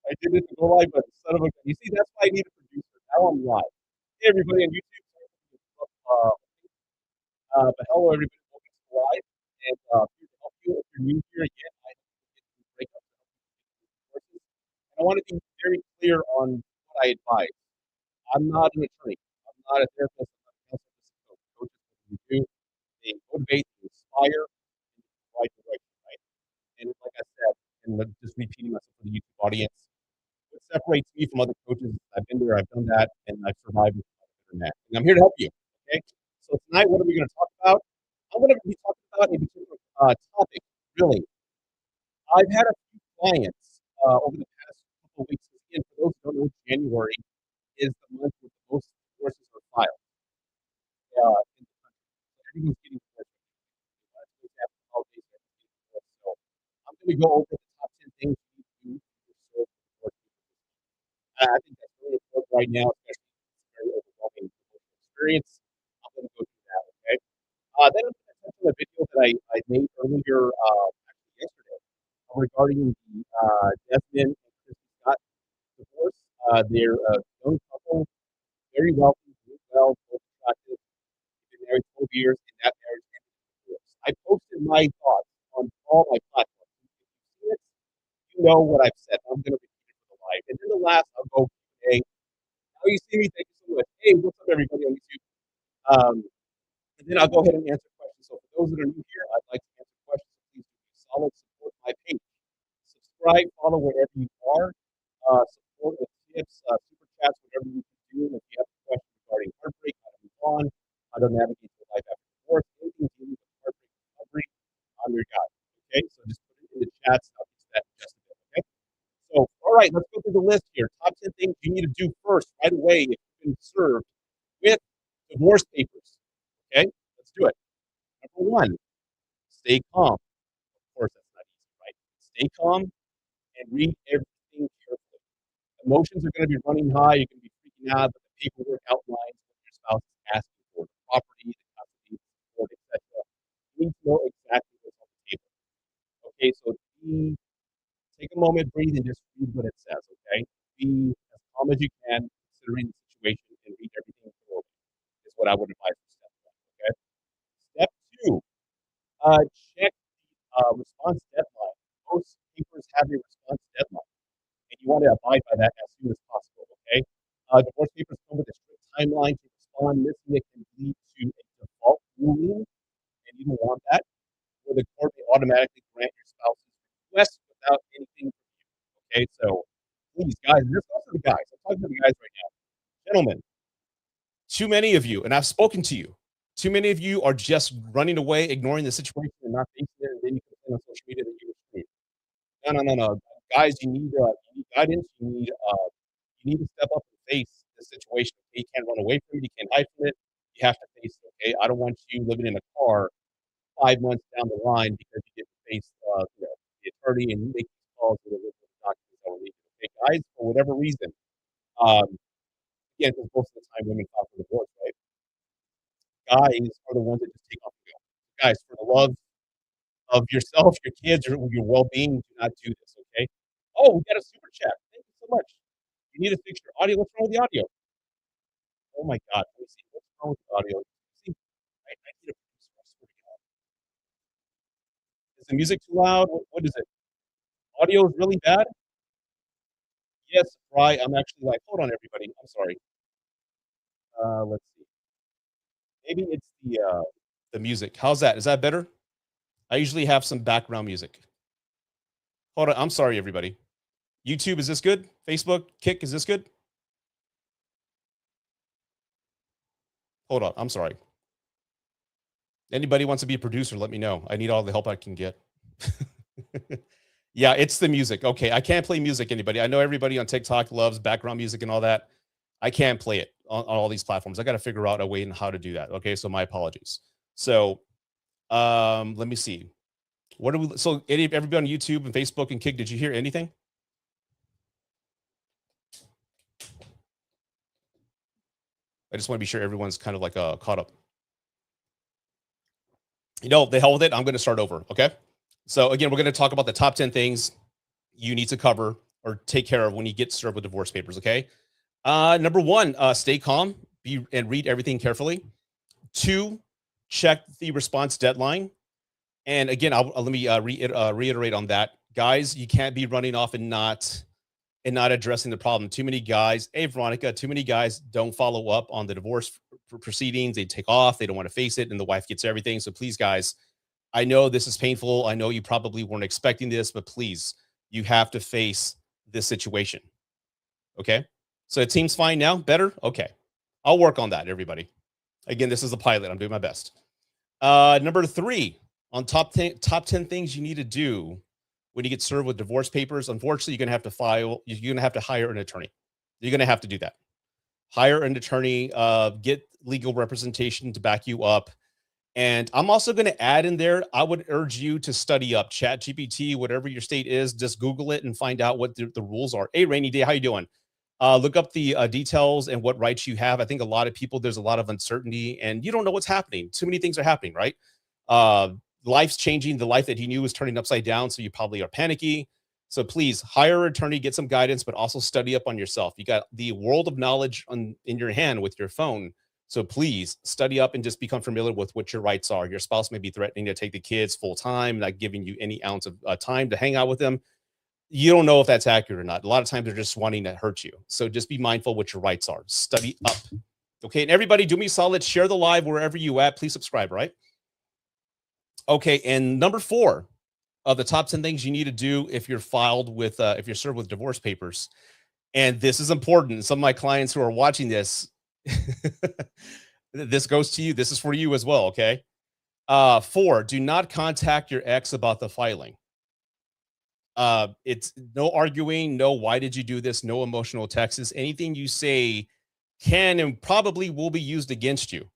I did it to go live, but son of a you see, that's why I need a producer. Now I'm live. Hey, everybody on YouTube. But hello, everybody. Welcome to live. And here to help you, if you're new here again, I help you get through breakups and help you get through courses. And I want to be very clear on what I advise. I'm not an attorney. I'm not a therapist. I'm not a counselor. Coaches, what we do, they motivate, they inspire, and they provide direction, right? And like I said, and just repeating myself for the YouTube audience, what separates me from other coaches, I've been there, I've done that, and I've survived with that. And I'm here to help you. Okay. So tonight, what are we going to talk about? I'm going to be talking about a particular topic. Really, I've had a few clients over the past couple of weeks. Again, for those who don't know, January is the month with the most divorces are filed in the country. So everyone's getting divorced. It's after the holidays, everyone's getting divorced. So I'm going to go over the top 10 things you need to do to serve divorce. I think that's really important right now, especially in this very overwhelming emotional experience. I'm going to go through that, okay? Then I'm going to touch on a video that I made earlier, actually yesterday, regarding the Desmond and Christy Scott divorce. They're a young couple, very wealthy, doing well, both attractive. They've been married 12 years, and that marriage ended in divorce. I posted my thoughts on all my platforms. If you've seen it, you know what I've said. I'm going to repeat it for the live. And then the last, I'll go today. How you see me? Thank you so much. Hey, what's up, everybody on YouTube? Um, and then I'll go ahead and answer questions. So for those that are new here, I'd like to answer questions. So please do solid support my page. Subscribe, follow wherever you are. Support with tips, super chats, whatever you can do. And if you have a question regarding heartbreak, how to move on, how to navigate through life after divorce, anything dealing with heartbreak recovery, I'm your guy. Okay, so just put it in the chats. I'll get to that in just a bit. Okay. So, all right, let's go through the list here. Top 10 things you need to do first, right away, if you've been served with divorce papers. Okay, let's do it. Number one, stay calm. Of course, that's not easy, right? Stay calm and read everything carefully. Emotions are going to be running high. You're going to be freaking out, but the paperwork outlines what your spouse is asking for, the property, the custody, the support, etc. You need to know exactly what's on the table. Okay, so take a moment, breathe, and just read what it says. Okay, be as calm as you can, considering the situation, and read everything thoroughly. Is what I would advise for step one. Okay, step two, check the response deadline. Most papers have a response deadline, and you want to abide by that as soon as possible. Okay, divorce papers come with a strict timeline to respond. Missing it can lead to a default ruling, and you don't want that. Where the court may automatically grant your spouse's request without anything from you. Okay, so please, guys, and this goes to the guys. I'm talking to the guys right now. Gentlemen, too many of you, and I've spoken to you, too many of you are just running away, ignoring the situation, and not facing it, and then you can say on social media that you were screwed. No, no, no, no. Guys, you need guidance. You need to step up and face the situation. Okay? You can't run away from it. You can't hide from it. You have to face it. Okay, I don't want you living in a car 5 months down the line because you didn't face the attorney and you make these calls with the documents that were needed. Okay, guys, for whatever reason, um, again, because most of the time women file for divorce, right? Guys are the ones that just take off and go. Guys, for the love of yourself, your kids, your well-being, do not do this. Okay. Oh, we got a super chat. Thank you so much. You need to fix your audio. What's wrong with the audio? Oh my God. Let me see. What's wrong with the audio? See, I need a producer. I swear to God. Is the music too loud? What is it? Audio is really bad? Yes, right. I'm actually like, hold on, everybody. I'm sorry. Let's see. Maybe it's the music. How's that? Is that better? I usually have some background music. Hold on. I'm sorry, everybody. YouTube, is this good? Facebook, Kick, is this good? Hold on. I'm sorry. Anybody wants to be a producer, let me know. I need all the help I can get. Yeah, it's the music. Okay, I can't play music, anybody. I know everybody on TikTok loves background music and all that. I can't play it on all these platforms. I got to figure out a way and how to do that. Okay, so my apologies. So, let me see. What do we? So, everybody on YouTube and Facebook and Kick, did you hear anything? I just want to be sure everyone's kind of like caught up. The hell with it. I'm going to start over. Okay. So again, we're going to talk about the top 10 things you need to cover or take care of when you get served with divorce papers. Okay. Number one, stay calm, be and read everything carefully. Two, check the response deadline. And again, let me reiterate on that, guys. You can't be running off and not addressing the problem. Too many guys, hey Veronica, too many guys don't follow up on the divorce proceedings. They take off. They don't want to face it, and the wife gets everything. So please, guys, I know this is painful. I know you probably weren't expecting this, but please, you have to face this situation. Okay. So it seems fine now. Better. Okay. I'll work on that, everybody. Again, this is a pilot. I'm doing my best. Number three on top 10 things you need to do when you get served with divorce papers. Unfortunately, you're gonna have to you're gonna have to hire an attorney. You're gonna have to do that. Hire an attorney, get legal representation to back you up. And I'm also going to add in there, I would urge you to study up Chat GPT, whatever your state is, just Google it and find out what the rules are. Hey, Rainy Day, how you doing? Look up the details and what rights you have. I think a lot of people, there's a lot of uncertainty and you don't know what's happening. Too many things are happening, right? Uh, Life's changing. The life that he knew is turning upside down. So you probably are panicky. So please hire an attorney, get some guidance, but also study up on yourself. You got the world of knowledge in your hand with your phone. So please study up and just become familiar with what your rights are. Your spouse may be threatening to take the kids full time, not giving you any ounce of time to hang out with them. You don't know if that's accurate or not. A lot of times they're just wanting to hurt you. So just be mindful what your rights are. Study up. Okay. And everybody do me a solid. Share the live wherever you at. Please subscribe, right? Okay. And number 4 of the top 10 things you need to do if you're if you're served with divorce papers. And this is important. Some of my clients who are watching this, this goes to you. This is for you as well. Okay. 4, do not contact your ex about the filing. It's no arguing, no, why did you do this? No emotional texts. Anything you say can and probably will be used against you.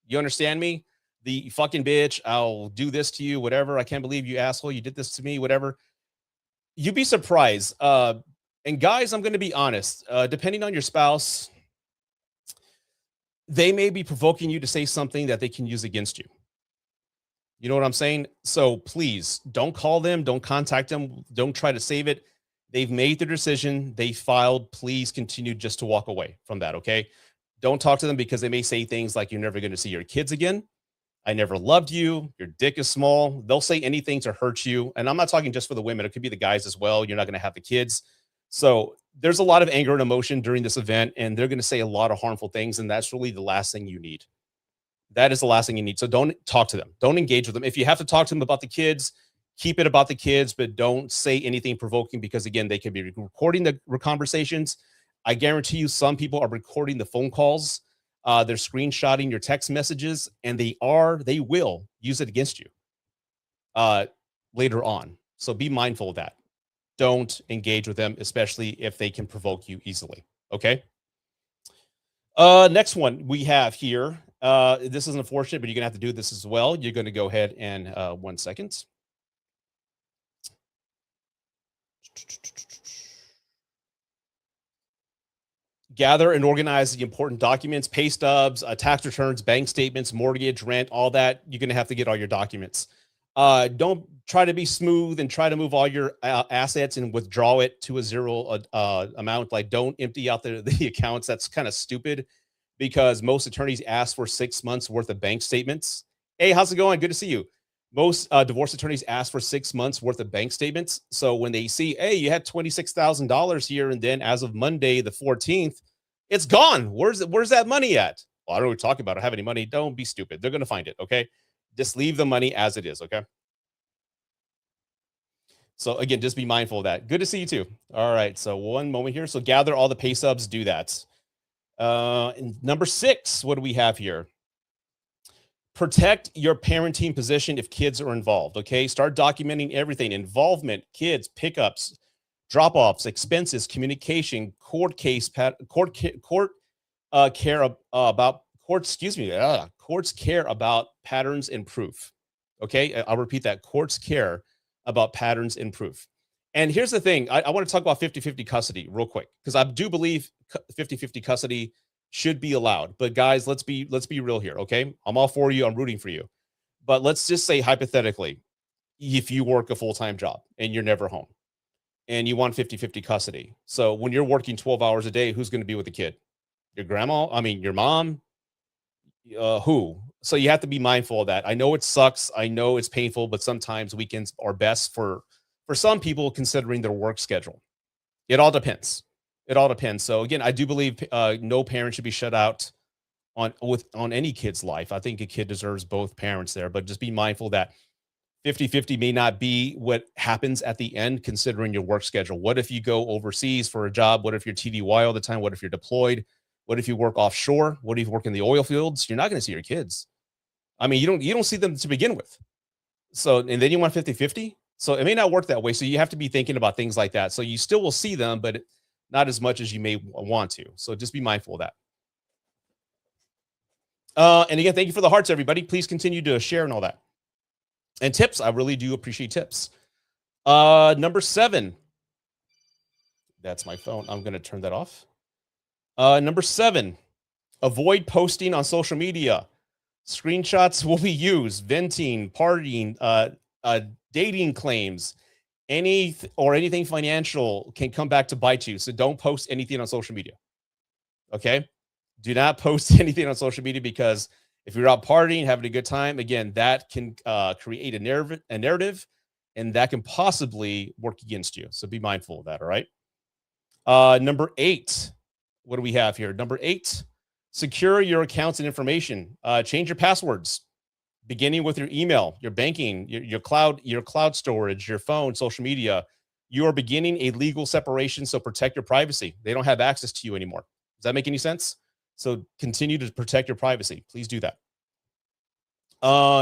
You understand me? The fucking bitch, I'll do this to you, whatever. I can't believe you asshole. You did this to me, whatever. You'd be surprised. And guys, I'm going to be honest. Depending on your spouse, they may be provoking you to say something that they can use against you. You know what I'm saying? So please don't call them. Don't contact them. Don't try to save it. They've made their decision. They filed. Please continue just to walk away from that. Okay. Don't talk to them because they may say things like, you're never going to see your kids again. I never loved you. Your dick is small. They'll say anything to hurt you. And I'm not talking just for the women. It could be the guys as well. You're not going to have the kids. So there's a lot of anger and emotion during this event, and they're going to say a lot of harmful things. And that's really the last thing you need. That is the last thing you need. So don't talk to them. Don't engage with them. If you have to talk to them about the kids, keep it about the kids, but don't say anything provoking because, again, they could be recording the conversations. I guarantee you some people are recording the phone calls. They're screenshotting your text messages, and they will use it against you later on. So be mindful of that. Don't engage with them, especially if they can provoke you easily. Okay. Next one we have here. This is unfortunate, but you're gonna have to do this as well. You're gonna go ahead and 1 second. Gather and organize the important documents, pay stubs, tax returns, bank statements, mortgage, rent, all that. You're going to have to get all your documents. Don't try to be smooth and try to move all your assets and withdraw it to a zero amount. Like, don't empty out the accounts. That's kind of stupid because most attorneys ask for 6 months worth of bank statements. Hey, how's it going? Good to see you. Most divorce attorneys ask for 6 months worth of bank statements. So when they see, hey, you had $26,000 here, and then as of Monday, the 14th, it's gone. Where's that money at? Well, I don't know what we're talking about. I don't have any money. Don't be stupid. They're going to find it. Okay. Just leave the money as it is. Okay. So again, just be mindful of that. Good to see you too. All right. So one moment here. So gather all the pay stubs, do that. And number 6, what do we have here? Protect your parenting position if kids are involved. Okay. Start documenting everything: involvement, kids, pickups, drop-offs, expenses, communication, court case, courts care about patterns and proof. Okay. I'll repeat that. Courts care about patterns and proof. And here's the thing. I want to talk about 50-50 custody real quick, because I do believe 50-50 custody should be allowed. But guys, let's be real here. Okay. I'm all for you. I'm rooting for you. But let's just say hypothetically, if you work a full-time job and you're never home, and you want 50-50 custody. So when you're working 12 hours a day, who's going to be with the kid? Your grandma? I mean, your mom? Who? So you have to be mindful of that. I know it sucks. I know it's painful, but sometimes weekends are best for some people considering their work schedule. It all depends. It all depends. So again, I do believe no parent should be shut out on any kid's life. I think a kid deserves both parents there, but just be mindful that 50-50 may not be what happens at the end considering your work schedule. What if you go overseas for a job? What if you're TDY all the time? What if you're deployed? What if you work offshore? What if you work in the oil fields? You're not going to see your kids. I mean, you don't see them to begin with. So and then you want 50-50? So it may not work that way. So you have to be thinking about things like that. So you still will see them, but not as much as you may want to. So just be mindful of that. And again, thank you for the hearts, everybody. Please continue to share and all that. And tips, I really do appreciate tips. Number 7. That's my phone. I'm gonna turn that off. Number 7, avoid posting on social media. Screenshots will be used, venting, partying, dating claims, anything financial can come back to bite you. So don't post anything on social media. Okay. Do not post anything on social media because if you're out partying, having a good time, again, that can create a narrative, and that can possibly work against you. So be mindful of that. All right. Number 8. What do we have here? Number 8. Secure your accounts and information. Change your passwords, beginning with your email, your banking, your cloud storage, your phone, social media. You are beginning a legal separation, so protect your privacy. They don't have access to you anymore. Does that make any sense? So continue to protect your privacy. Please do that.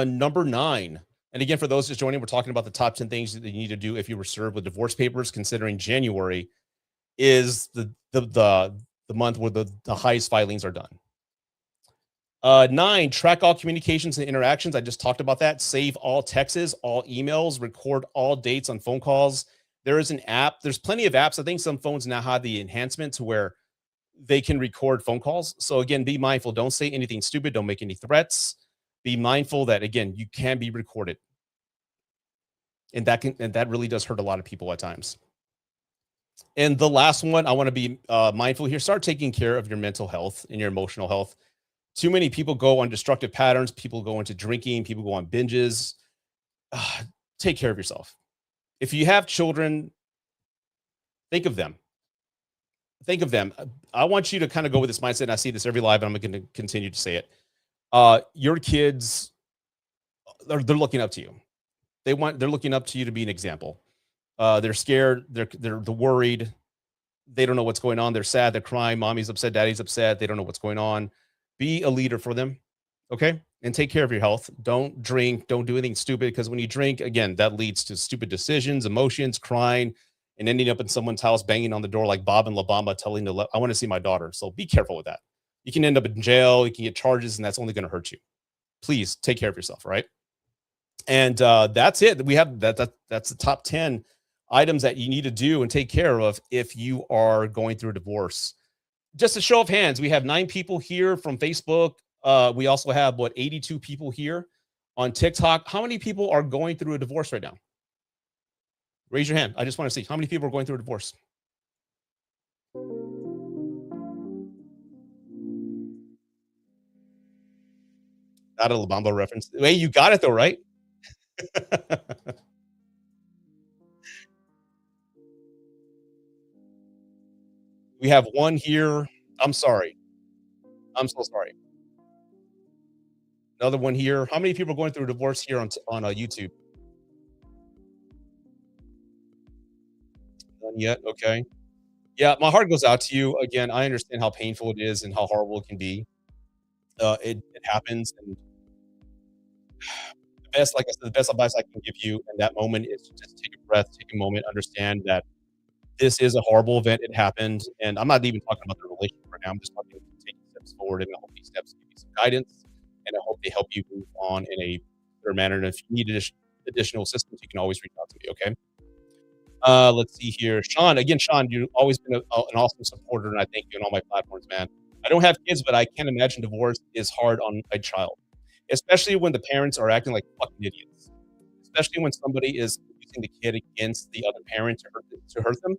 Number 9. And again, for those just joining, we're talking about the top 10 things that you need to do if you were served with divorce papers, considering January is the month where the highest filings are done. 9, track all communications and interactions. I just talked about that. Save all texts, all emails, record all dates on phone calls. There is an app. There's plenty of apps. I think some phones now have the enhancement to where they can record phone calls. So again, be mindful. Don't say anything stupid. Don't make any threats. Be mindful that again, you can be recorded. And that really does hurt a lot of people at times. And the last one, I want to be mindful here. Start taking care of your mental health and your emotional health. Too many people go on destructive patterns. People go into drinking. People go on binges. Take care of yourself. If you have children, think of them. Think of them. I want you to kind of go with this mindset. And I see this every live, and I'm going to continue to say it. Your kids, they're looking up to you. They're looking up to you to be an example. They're scared. They're worried. They don't know what's going on. They're sad. They're crying. Mommy's upset. Daddy's upset. They don't know what's going on. Be a leader for them. Okay. And take care of your health. Don't drink. Don't do anything stupid because when you drink, again, that leads to stupid decisions, emotions, crying, and ending up in someone's house banging on the door like Bob and Labamba telling I want to see my daughter. So be careful with that. You can end up in jail. You can get charges, and that's only going to hurt you. Please take care of yourself. Right. And that's it. We have that's the top 10 items that you need to do and take care of if you are going through a divorce. Just a show of hands, we have 9 people here from Facebook. We also have 82 people here on TikTok. How many people are going through a divorce right now? Raise your hand. I just want to see how many people are going through a divorce. Not a Labamba reference. Hey, you got it though, right? We have one here. I'm sorry. I'm so sorry. Another one here. How many people are going through a divorce here on YouTube? None yet. Okay. Yeah, my heart goes out to you. Again, I understand how painful it is and how horrible it can be. It happens, and like I said, the best advice I can give you in that moment is to just take a breath, take a moment, understand that this is a horrible event. It happened, and I'm not even talking about the relationship right now. I'm just talking taking steps forward, and I hope these steps give you some guidance, and I hope they help you move on in a better manner. And if you need additional assistance, you can always reach out to me. Okay. Let's see here. Sean, again, Sean, you've always been an awesome supporter, and I thank you on all my platforms, man. I don't have kids, but I can't imagine divorce is hard on a child, especially when the parents are acting like fucking idiots, especially when somebody is using the kid against the other parent to hurt them,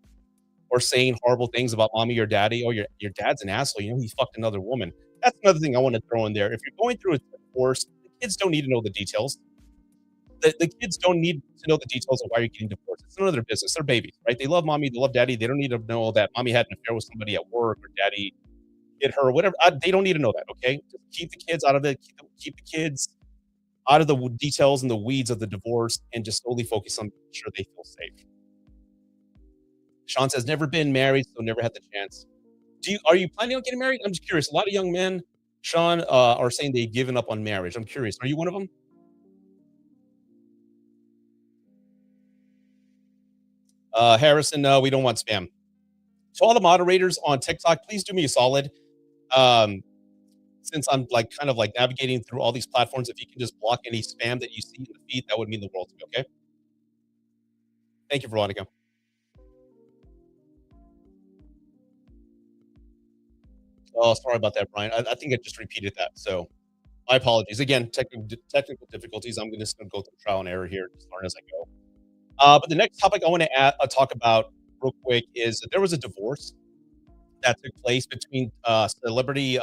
or saying horrible things about mommy or daddy. "Oh, your dad's an asshole, he fucked another woman." That's another thing I wanna throw in there. If you're going through a divorce, the kids don't need to know the details. The kids don't need to know the details of why you're getting divorced. It's none of their business. They're babies, right? They love mommy, they love daddy. They don't need to know that mommy had an affair with somebody at work or daddy hit her or whatever. They don't need to know that, okay? Just keep the kids out of it. Keep the kids out of the details and the weeds of the divorce and just solely focus on making sure they feel safe. Sean says, never been married, so never had the chance. Are you planning on getting married? I'm just curious. A lot of young men, Sean, are saying they've given up on marriage. I'm curious. Are you one of them? Harrison, no, we don't want spam. So all the moderators on TikTok, please do me a solid. Um, since I'm like kind of like navigating through all these platforms, if you can just block any spam that you see in the feed, that would mean the world to me. Okay. Thank you, Veronica. Oh, sorry about that, Brian. I think I just repeated that. So my apologies. Again, technical difficulties. I'm just going to go through trial and error here, just learn as I go. But the next topic I want to talk about real quick is that there was a divorce that took place between celebrity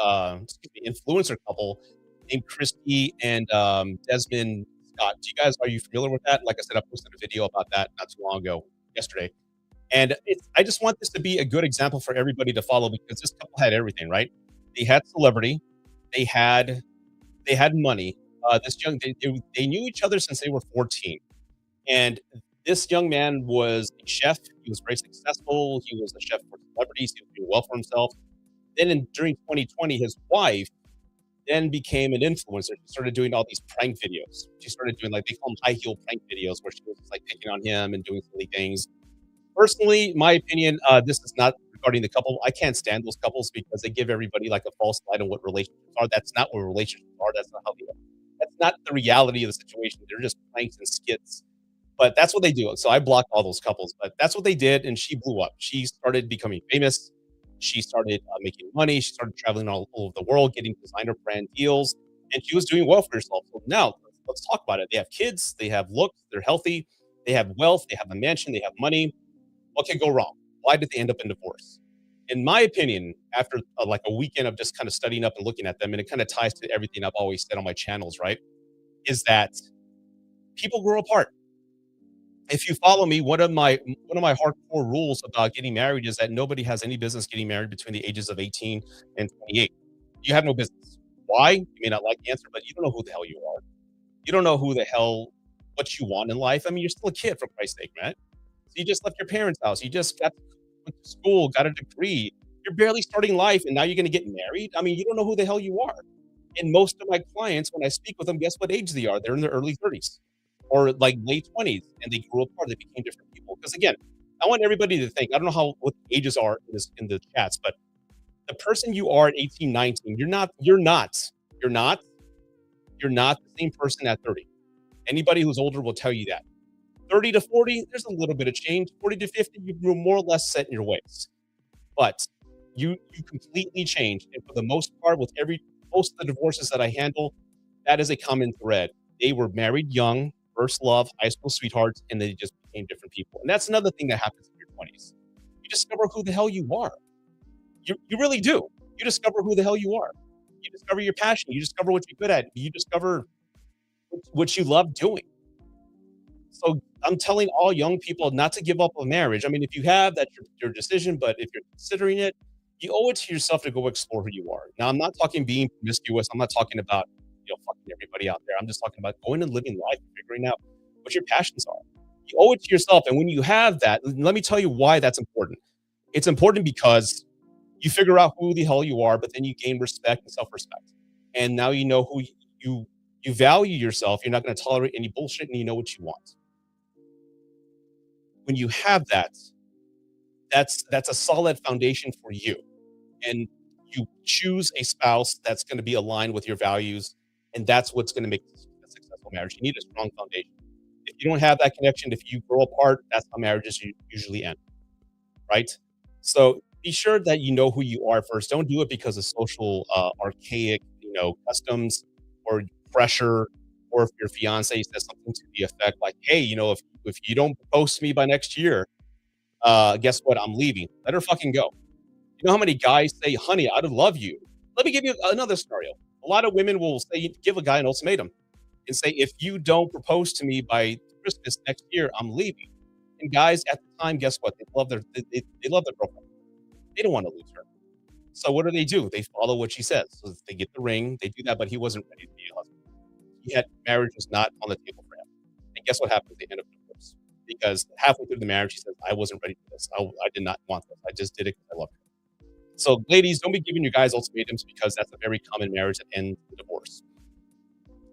influencer couple named Christy and Desmond Scott. Are you familiar with that? Like I said, I posted a video about that not too long ago, yesterday. And I just want this to be a good example for everybody to follow because this couple had everything, right? They had celebrity, they had they had money. They knew each other since they were 14, and this young man was a chef. He was very successful. He was a chef for celebrities. He was doing well for himself. During 2020, his wife then became an influencer. She started doing all these prank videos. She started doing like they call them high heel prank videos, where she was just like picking on him and doing silly things. Personally, my opinion, this is not regarding the couple. I can't stand those couples because they give everybody like a false light on what relationships are. That's not what relationships are. That's not how they. That's not the reality of the situation. They're just pranks and skits, but that's what they do. So I blocked all those couples, but that's what they did, and she blew up. She started becoming famous. She started making money. She started traveling all over the world, getting designer brand deals, and she was doing well for herself. So now let's talk about it. They have kids. They have looks. They're healthy. They have wealth. They have a mansion. They have money. What could go wrong? Why did they end up in divorce? In my opinion, after like a weekend of just kind of studying up and looking at them, and it kind of ties to everything I've always said on my channels, right? Is that people grow apart. If you follow me, one of my hardcore rules about getting married is that nobody has any business getting married between the ages of 18 and 28. You have no business. Why? You may not like the answer, but you don't know who the hell you are. You don't know who the hell what you want in life. I mean, you're still a kid for Christ's sake, man. So you just left your parents' house. You just went to school, got a degree. You're barely starting life, and now you're going to get married. I mean, you don't know who the hell you are. And most of my clients, when I speak with them, guess what age they are? They're in their early 30s or like late 20s, and they grew apart. They became different people. Because again, I want everybody to think. I don't know how what the ages are in the chats, but the person you are at 18, 19, you're not the same person at 30. Anybody who's older will tell you that. 30 to 40, there's a little bit of change. 40 to 50, you grew more or less set in your ways. But you completely changed. And for the most part, with every most of the divorces that I handle, that is a common thread. They were married young, first love, high school sweethearts, and they just became different people. And that's another thing that happens in your 20s. You discover who the hell you are. You really do. You discover who the hell you are. You discover your passion. You discover what you're good at. You discover what you love doing. So I'm telling all young people not to give up on marriage. I mean, if you have, that's your decision. But if you're considering it, you owe it to yourself to go explore who you are. Now, I'm not talking being promiscuous. I'm not talking about fucking everybody out there. I'm just talking about going and living life and figuring out what your passions are. You owe it to yourself. And when you have that, let me tell you why that's important. It's important because you figure out who the hell you are, but then you gain respect and self-respect. And now you know who you value yourself. You're not going to tolerate any bullshit, and you know what you want. When you have that, that's a solid foundation for you. And you choose a spouse that's going to be aligned with your values, and that's what's going to make a successful marriage. You need a strong foundation. If you don't have that connection, if you grow apart, that's how marriages usually end, right? So be sure that you know who you are first. Don't do it because of social archaic, customs or pressure. or if your fiance says something to the effect like, "Hey, if you don't propose to me by next year, guess what? I'm leaving." Let her fucking go. You know how many guys say, "Honey, I love you." Let me give you another scenario. A lot of women will say, give a guy an ultimatum and say, "If you don't propose to me by Christmas next year, I'm leaving." And guys at the time, guess what? They love their girlfriend. They don't want to lose her. So what do? They follow what she says. So they get the ring, they do that, but he wasn't ready to be a husband. He had marriage was not on the table for him. And guess what happens? They end up divorced. Because halfway through the marriage, he says, "I wasn't ready for this. I did not want this. I just did it because I love her." So, ladies, don't be giving your guys ultimatums because that's a very common marriage that ends in divorce.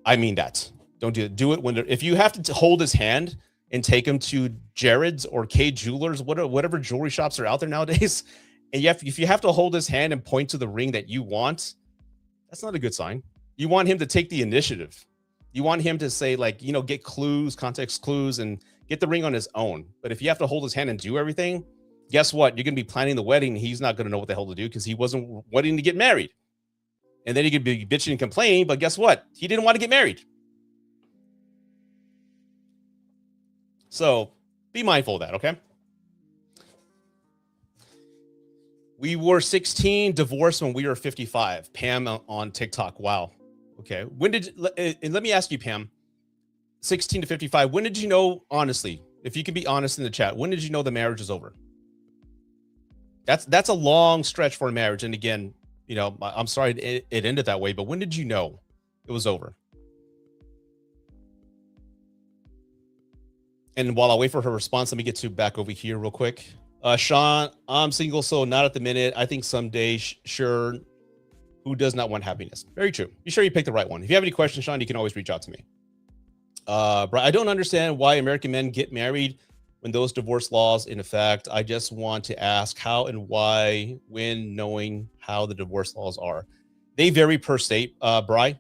I mean that. Don't do it. Do it when if you have to hold his hand and take him to Jared's or K Jewelers, whatever jewelry shops are out there nowadays, and if you have to hold his hand and point to the ring that you want, that's not a good sign. You want him to take the initiative. You want him to say, like, get clues, context clues, and get the ring on his own. But if you have to hold his hand and do everything, guess what? You're going to be planning the wedding. And he's not going to know what the hell to do because he wasn't wanting to get married. And then he could be bitching and complaining. But guess what? He didn't want to get married. So be mindful of that, okay? We were 16, divorced when we were 55. Pam on TikTok. Wow. Okay. And let me ask you, Pam, 16 to 55, when did you know, honestly, if you can be honest in the chat, when did you know the marriage is over? That's a long stretch for a marriage. And again, I'm sorry it ended that way, but when did you know it was over? And while I wait for her response, let me get back over here real quick. Sean, I'm single, so not at the minute. I think someday, sure. Who does not want happiness? Very true. Be sure you pick the right one. If you have any questions, Sean, you can always reach out to me. I don't understand why American men get married when those divorce laws in effect. I just want to ask how and why, when knowing how the divorce laws are. They vary per state, Bri.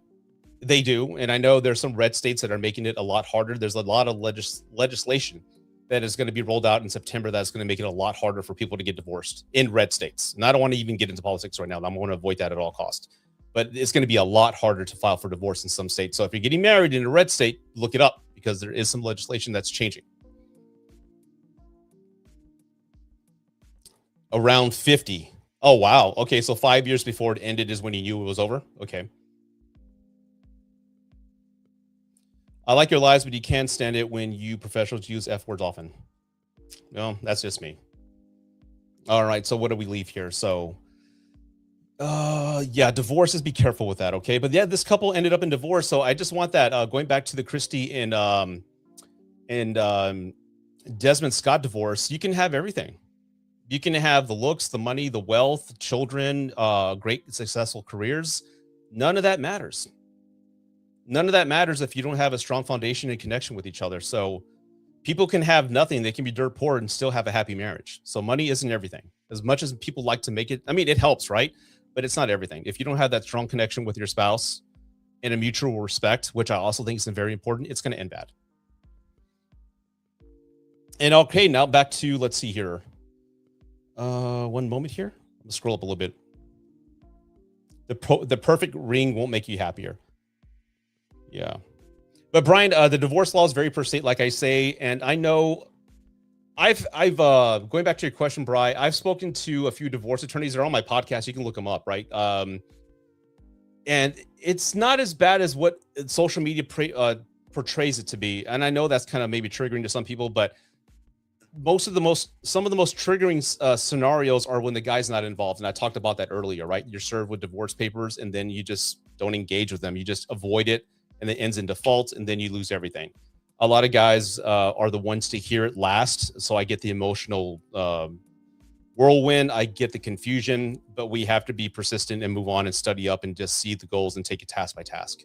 They do. And I know there's some red states that are making it a lot harder. There's a lot of legislation that is going to be rolled out in September that's going to make it a lot harder for people to get divorced in red states. And I don't want to even get into politics right now. I'm going to avoid that at all costs. But it's going to be a lot harder to file for divorce in some states. So if you're getting married in a red state, look it up because there is some legislation that's changing. Around 50. Oh, wow. Okay, so 5 years before it ended is when you knew it was over? Okay. I like your lives, but you can't stand it when you professionals use F words often. No, that's just me. All right, so what do we leave here? So, yeah, divorces, be careful with that, okay? But yeah, this couple ended up in divorce, so I just want that. Going back to the Christy and Desmond Scott divorce, you can have everything. You can have the looks, the money, the wealth, children, great successful careers. None of that matters. None of that matters if you don't have a strong foundation and connection with each other. So people can have nothing. They can be dirt poor and still have a happy marriage. So money isn't everything. As much as people like to make it, I mean, it helps, right? But it's not everything. If you don't have that strong connection with your spouse and a mutual respect, which I also think is very important, it's going to end bad. And okay, now back to, let's see here. One moment here. I'm gonna scroll up a little bit. The perfect ring won't make you happier. Yeah. But Brian, the divorce law is very per state, like I say, and I know I've going back to your question, Bri, I've spoken to a few divorce attorneys. They're on my podcast. You can look them up, right? And it's not as bad as what social media portrays it to be. And I know that's kind of maybe triggering to some people, but some of the most triggering scenarios are when the guy's not involved. And I talked about that earlier, right? You're served with divorce papers and then you just don't engage with them. You just avoid it and it ends in default and then you lose everything. A lot of guys are the ones to hear it last. So I get the emotional whirlwind. I get the confusion, but we have to be persistent and move on and study up and just see the goals and take it task by task.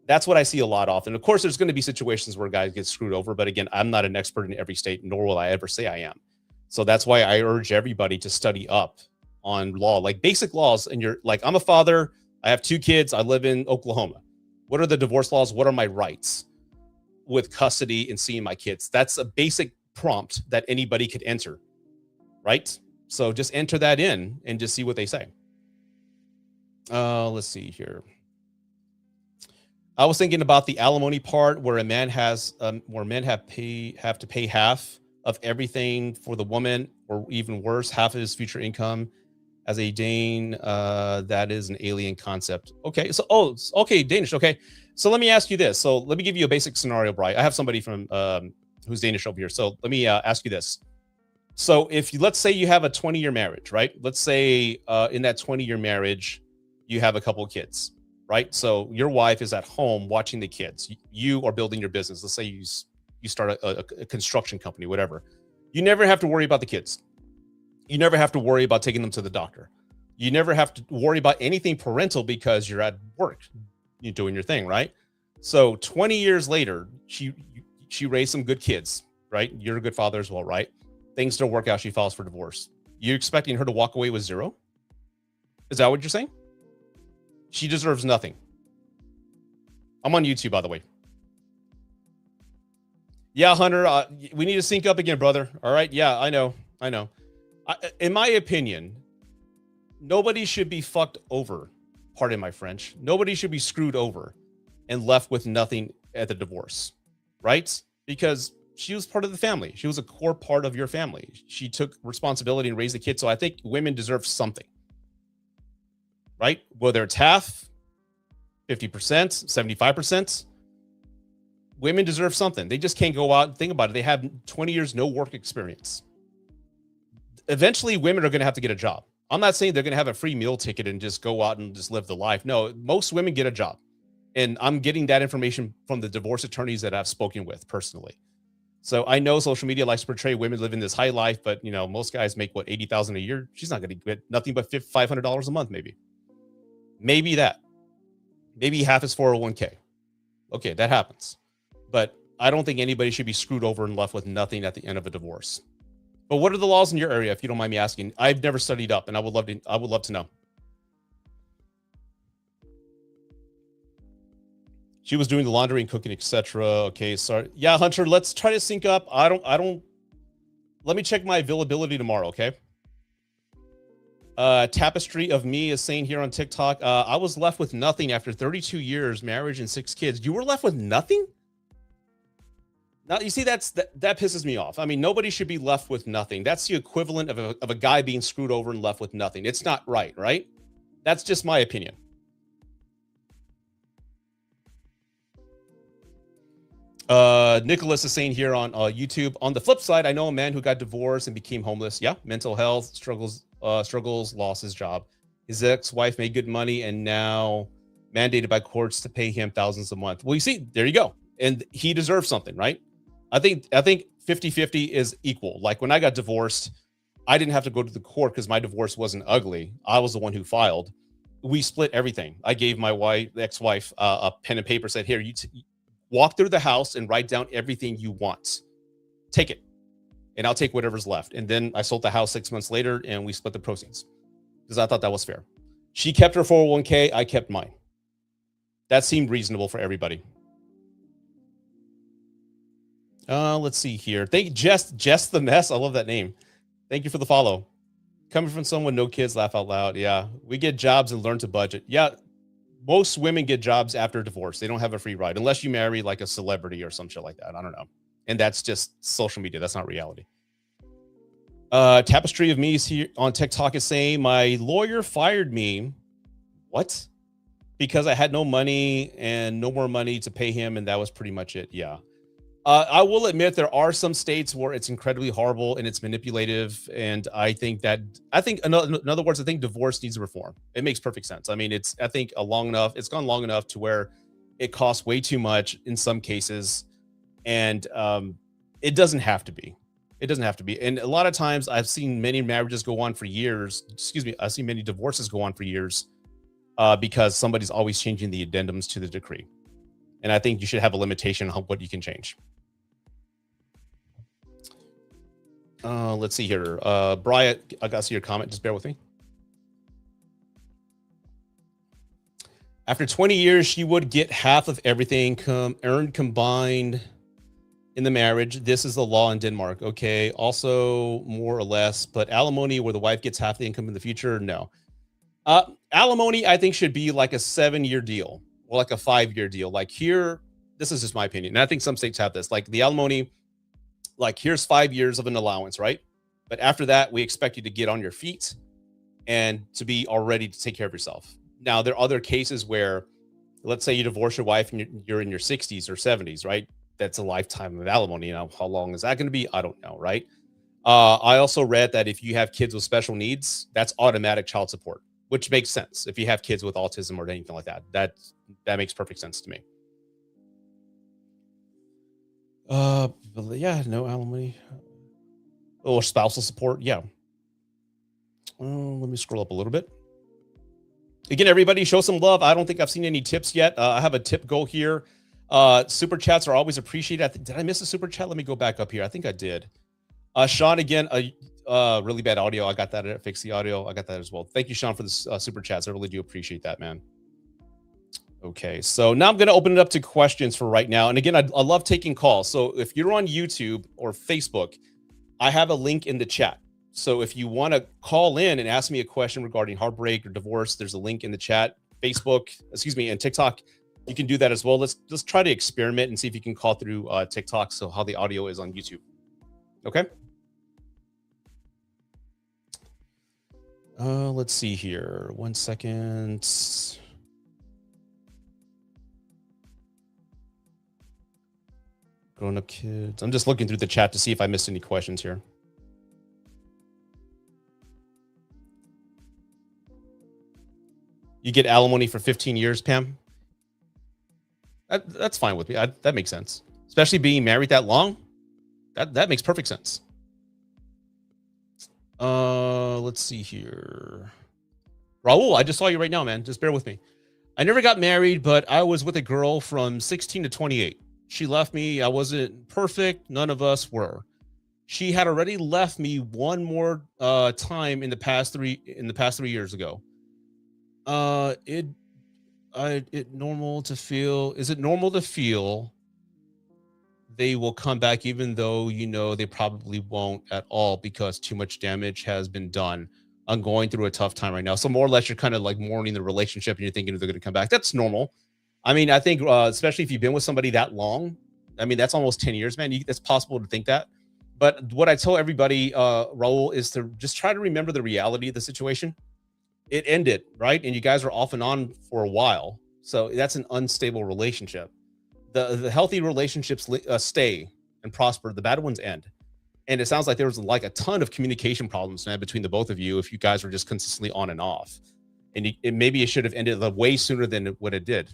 That's what I see a lot of. And of course, there's going to be situations where guys get screwed over. But again, I'm not an expert in every state, nor will I ever say I am. So that's why I urge everybody to study up on law, like basic laws. And you're like, I'm a father. I have 2 kids. I live in Oklahoma. What are the divorce laws? What are my rights with custody and seeing my kids? That's a basic prompt that anybody could enter, right? So just enter that in and just see what they say. Let's see here. I was thinking about the alimony part where a man has where men have to pay half of everything for the woman, or even worse, half of his future income as a Dane. That is an alien concept. Okay, so okay, Danish. Okay, so let me ask you this. So let me give you a basic scenario, Brian. I have somebody from who's Danish over here. So let me ask you this. So if you, let's say you have a 20-year marriage, right? Let's say in that 20-year marriage, you have a couple of kids, right? So your wife is at home watching the kids. You are building your business. Let's say you start a construction company, whatever. You never have to worry about the kids. You never have to worry about taking them to the doctor. You never have to worry about anything parental because you're at work, you're doing your thing, right? So 20 years later, she raised some good kids, right? You're a good father as well, right? Things don't work out. She files for divorce. You're expecting her to walk away with zero? Is that what you're saying? She deserves nothing. I'm on YouTube, by the way. Yeah, Hunter, we need to sync up again, brother. All right. Yeah, I know. In my opinion, nobody should be fucked over. Pardon my French. Nobody should be screwed over and left with nothing at the divorce, right? Because she was part of the family. She was a core part of your family. She took responsibility and raised the kids. So I think women deserve something, right? Whether it's half, 50%, 75%, women deserve something. They just can't go out and think about it. They have 20 years, no work experience. Eventually, women are going to have to get a job. I'm not saying they're going to have a free meal ticket and just go out and just live the life. No, most women get a job. And I'm getting that information from the divorce attorneys that I've spoken with personally. So I know social media likes to portray women living this high life, but most guys make what, 80,000 a year. She's not going to get nothing but $500 a month, maybe that, maybe half is 401k. Okay, that happens, but I don't think anybody should be screwed over and left with nothing at the end of a divorce. But what are the laws in your area, if you don't mind me asking? I've never studied up, and I would love to know. She was doing the laundry and cooking, etc. Okay, sorry. Yeah, Hunter, let's try to sync up. I don't. Let me check my availability tomorrow, okay? Tapestry of Me is saying here on TikTok, I was left with nothing after 32 years, marriage, and 6 kids. You were left with nothing? Now, you see, that pisses me off. I mean, nobody should be left with nothing. That's the equivalent of a guy being screwed over and left with nothing. It's not right? That's just my opinion. Nicholas is saying here on YouTube, on the flip side, I know a man who got divorced and became homeless. Yeah, mental health struggles, lost his job. His ex-wife made good money and now mandated by courts to pay him thousands a month. Well, you see, there you go. And he deserves something, right? I think 50-50 is equal. Like when I got divorced, I didn't have to go to the court because my divorce wasn't ugly. I was the one who filed. We split everything. I gave my ex-wife a pen and paper, said, here, you walk through the house and write down everything you want. Take it. And I'll take whatever's left. And then I sold the house 6 months later and we split the proceeds because I thought that was fair. She kept her 401k. I kept mine. That seemed reasonable for everybody. Let's see here. Thank Jess the Mess. I love that name. Thank you for the follow. Coming from someone, no kids, laugh out loud. Yeah, we get jobs and learn to budget. Yeah, most women get jobs after divorce. They don't have a free ride unless you marry like a celebrity or some shit like that. I don't know. And that's just social media. That's not reality. Tapestry of Me is here on TikTok is saying, my lawyer fired me. What? Because I had no money and no more money to pay him. And that was pretty much it. Yeah. I will admit there are some states where it's incredibly horrible and it's manipulative. And I think in other words, I think divorce needs reform. It makes perfect sense. I mean, it's gone long enough to where it costs way too much in some cases. And it doesn't have to be. And a lot of times I've seen many marriages go on for years. I've seen many divorces go on for years because somebody's always changing the addendums to the decree. And I think you should have a limitation on what you can change. Let's see here. Brian, I got to see your comment. Just bear with me. After 20 years, she would get half of everything earned combined in the marriage. This is the law in Denmark. Okay. Also, more or less, but alimony where the wife gets half the income in the future, no. Alimony, I think, should be like a 7-year deal or like a 5-year deal. Like here, this is just my opinion, and I think some states have this. Like the alimony, like here's 5 years of an allowance, right? But after that, we expect you to get on your feet and to be all ready to take care of yourself. Now, there are other cases where, let's say you divorce your wife and you're in your 60s or 70s, right? That's a lifetime of alimony. You know, how long is that going to be? I don't know, right? I also read that if you have kids with special needs, that's automatic child support, which makes sense. If you have kids with autism or anything like that, that makes perfect sense to me. But yeah, no alimony or spousal support. Yeah. Let me scroll up a little bit. Again, everybody, show some love. I don't think I've seen any tips yet. I have a tip goal here. Super chats are always appreciated. Did I miss a super chat? Let me go back up here. I think I did. Sean, again, really bad audio. I got that. Fix the audio. I got that as well. Thank you, Sean, for the super chats. I really do appreciate that, man. Okay, so now I'm going to open it up to questions for right now. And again, I love taking calls. So if you're on YouTube or Facebook, I have a link in the chat. So if you want to call in and ask me a question regarding heartbreak or divorce, there's a link in the chat. Facebook, and TikTok, you can do that as well. Let's try to experiment and see if you can call through TikTok, so how the audio is on YouTube. Okay. Let's see here. 1 second. Grown-up kids. I'm just looking through the chat to see if I missed any questions here. You get alimony for 15 years, Pam? That's fine with me. That makes sense. Especially being married that long. That makes perfect sense. Let's see here. Raul, I just saw you right now, man. Just bear with me. I never got married, but I was with a girl from 16 to 28. She left me. I wasn't perfect. None of us were. She had already left me one more time in the past 3 years ago. Is it normal to feel they will come back even though they probably won't at all because too much damage has been done? I'm going through a tough time right now. So more or less you're kind of like mourning the relationship and you're thinking they're going to come back. That's normal. I mean, I think especially if you've been with somebody that long, I mean, that's almost 10 years, man. It's possible to think that. But what I tell everybody, Raul, is to just try to remember the reality of the situation. It ended, right? And you guys were off and on for a while. So that's an unstable relationship. The healthy relationships stay and prosper. The bad ones end. And it sounds like there was like a ton of communication problems, man, between the both of you if you guys were just consistently on and off. And maybe it should have ended way sooner than what it did.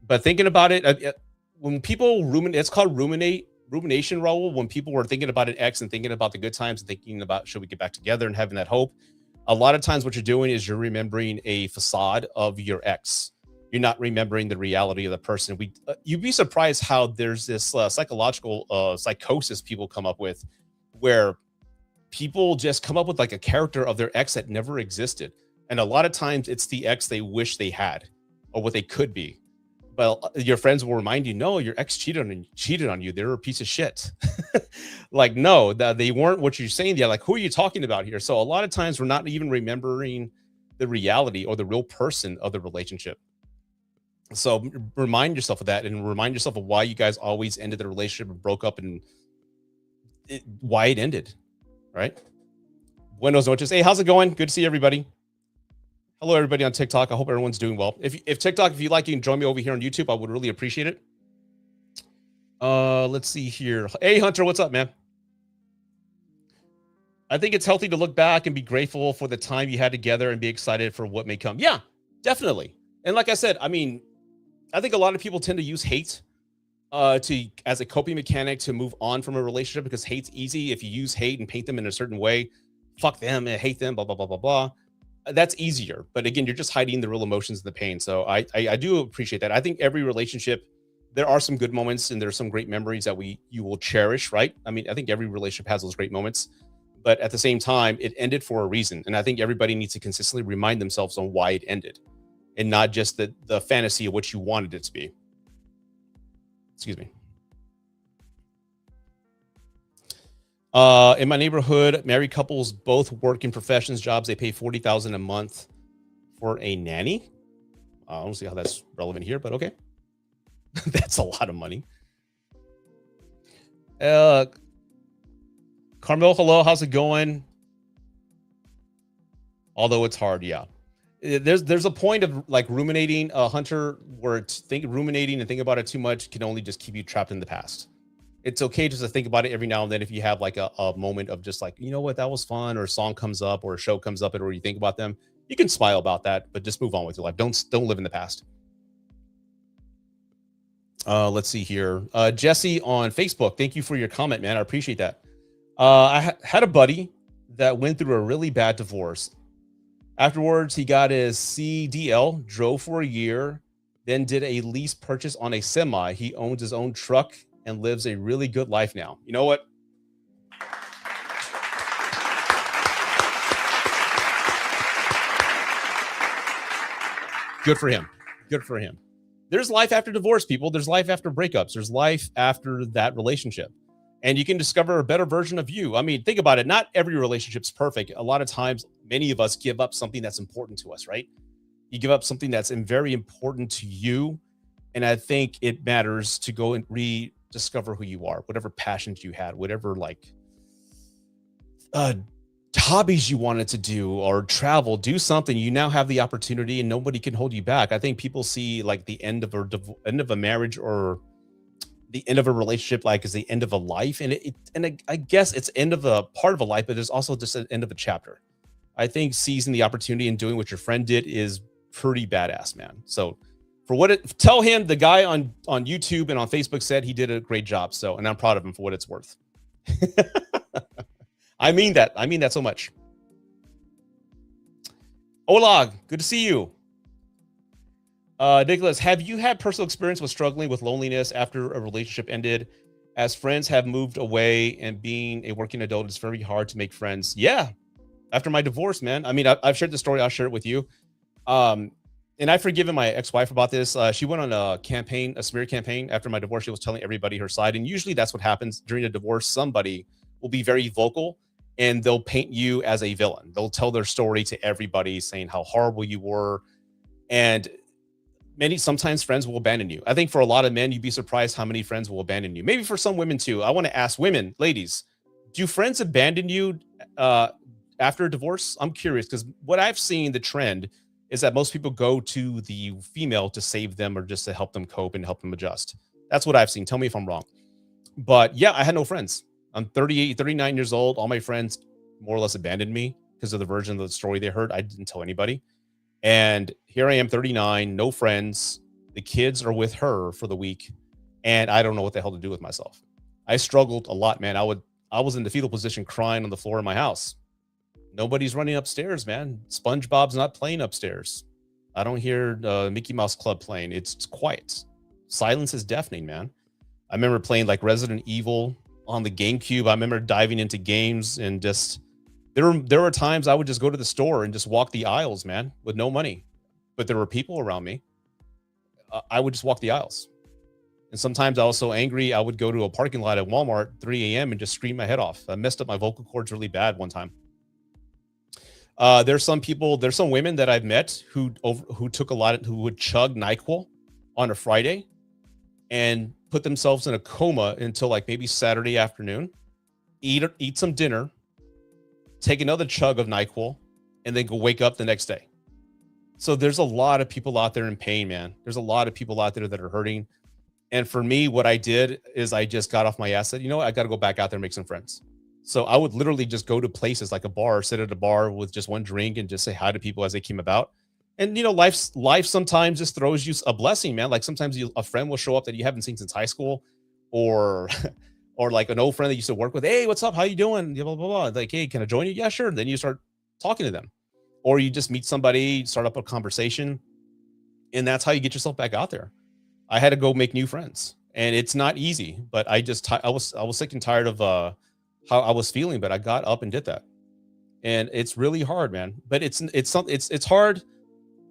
But thinking about it, when people ruminate, it's called rumination, Raul. When people were thinking about an ex and thinking about the good times and thinking about should we get back together and having that hope, a lot of times what you're doing is you're remembering a facade of your ex. You're not remembering the reality of the person. You'd be surprised how there's this psychological psychosis people come up with, where people just come up with like a character of their ex that never existed. And a lot of times it's the ex they wish they had or what they could be. But your friends will remind you, no, your ex cheated on you. They're a piece of shit. Like, no, they weren't what you're saying. They're like, who are you talking about here? So a lot of times we're not even remembering the reality or the real person of the relationship. So remind yourself of that and remind yourself of why you guys always ended the relationship and broke up and why it ended, right? Buenos noches. Hey, how's it going? Good to see everybody. Hello, everybody on TikTok. I hope everyone's doing well. If TikTok, if you like, you can join me over here on YouTube. I would really appreciate it. Let's see here. Hey, Hunter, what's up, man? I think it's healthy to look back and be grateful for the time you had together and be excited for what may come. Yeah, definitely. And like I said, I mean, I think a lot of people tend to use hate as a coping mechanic to move on from a relationship because hate's easy. If you use hate and paint them in a certain way, fuck them and hate them, blah, blah, blah, blah, blah. That's easier. But again, you're just hiding the real emotions and the pain. So I do appreciate that. I think every relationship, there are some good moments and there's some great memories that you will cherish, right? I mean, I think every relationship has those great moments, but at the same time, it ended for a reason. And I think everybody needs to consistently remind themselves on why it ended and not just the fantasy of what you wanted it to be. Excuse me. In my neighborhood, married couples both work in professions, jobs. They pay $40,000 a month for a nanny. I don't see how that's relevant here, but okay. That's a lot of money. Carmel, hello. How's it going? Although it's hard, yeah. There's a point of like ruminating, Hunter, where ruminating and thinking about it too much can only just keep you trapped in the past. It's okay just to think about it every now and then if you have like a moment of just like, you know what, that was fun, or a song comes up or a show comes up, or you think about them. You can smile about that, but just move on with your life. Don't live in the past. Let's see here. Jesse on Facebook, thank you for your comment, man. I appreciate that. I had a buddy that went through a really bad divorce. Afterwards, he got his CDL, drove for a year, then did a lease purchase on a semi. He owns his own truck and lives a really good life now. You know what? Good for him. Good for him. There's life after divorce, people. There's life after breakups. There's life after that relationship. And you can discover a better version of you. I mean, think about it. Not every relationship's perfect. A lot of times, many of us give up something that's important to us, right? You give up something that's very important to you. And I think it matters to go and rediscover who you are, whatever passions you had, whatever like hobbies you wanted to do, or travel, do something. You now have the opportunity and nobody can hold you back. I think people see like the end of a marriage or the end of a relationship like is the end of a life, and I guess it's end of a part of a life, but there's also just an end of a chapter. I think seizing the opportunity and doing what your friend did is pretty badass, man. So tell him the guy on YouTube and on Facebook said he did a great job. So, and I'm proud of him for what it's worth. I mean that so much. Olag, good to see you. Nicholas, have you had personal experience with struggling with loneliness after a relationship ended? As friends have moved away and being a working adult, it's very hard to make friends. Yeah. After my divorce, man. I mean, I've shared the story. I'll share it with you. And I've forgiven my ex-wife about this. She went on a smear campaign after my divorce. She was telling everybody her side. And usually that's what happens during a divorce. Somebody will be very vocal and they'll paint you as a villain. They'll tell their story to everybody saying how horrible you were. And sometimes friends will abandon you. I think for a lot of men, you'd be surprised how many friends will abandon you. Maybe for some women too. I want to ask women, ladies, do friends abandon you after a divorce? I'm curious because what I've seen, the trend is that most people go to the female to save them or just to help them cope and help them adjust. That's what I've seen. Tell me if I'm wrong. But yeah, I had no friends. I'm 38, 39 years old. All my friends more or less abandoned me because of the version of the story they heard. I didn't tell anybody. And here I am, 39, no friends. The kids are with her for the week. And I don't know what the hell to do with myself. I struggled a lot, man. I was in the fetal position crying on the floor of my house. Nobody's running upstairs, man. SpongeBob's not playing upstairs. I don't hear Mickey Mouse Club playing. It's quiet. Silence is deafening, man. I remember playing like Resident Evil on the GameCube. I remember diving into games and just there were times I would just go to the store and just walk the aisles, man, with no money. But there were people around me. I would just walk the aisles. And sometimes I was so angry, I would go to a parking lot at Walmart 3 a.m. and just scream my head off. I messed up my vocal cords really bad one time. There's some women that I've met who would chug NyQuil on a Friday and put themselves in a coma until like maybe Saturday afternoon, eat some dinner, take another chug of NyQuil, and then go wake up the next day. So there's a lot of people out there in pain, man. There's a lot of people out there that are hurting. And for me, what I did is I just got off my ass, said, you know what? I got to go back out there and make some friends. So I would literally just go to places like a bar, sit at a bar with just one drink and just say hi to people as they came about. And, you know, life sometimes just throws you a blessing, man. Like sometimes a friend will show up that you haven't seen since high school, or like an old friend that you used to work with. Hey, what's up? How you doing? Blah, blah, blah. Like, hey, can I join you? Yeah, sure. Then you start talking to them, or you just meet somebody, start up a conversation. And that's how you get yourself back out there. I had to go make new friends, and it's not easy, but I was sick and tired of how I was feeling, but I got up and did that. And it's really hard, man. But it's hard,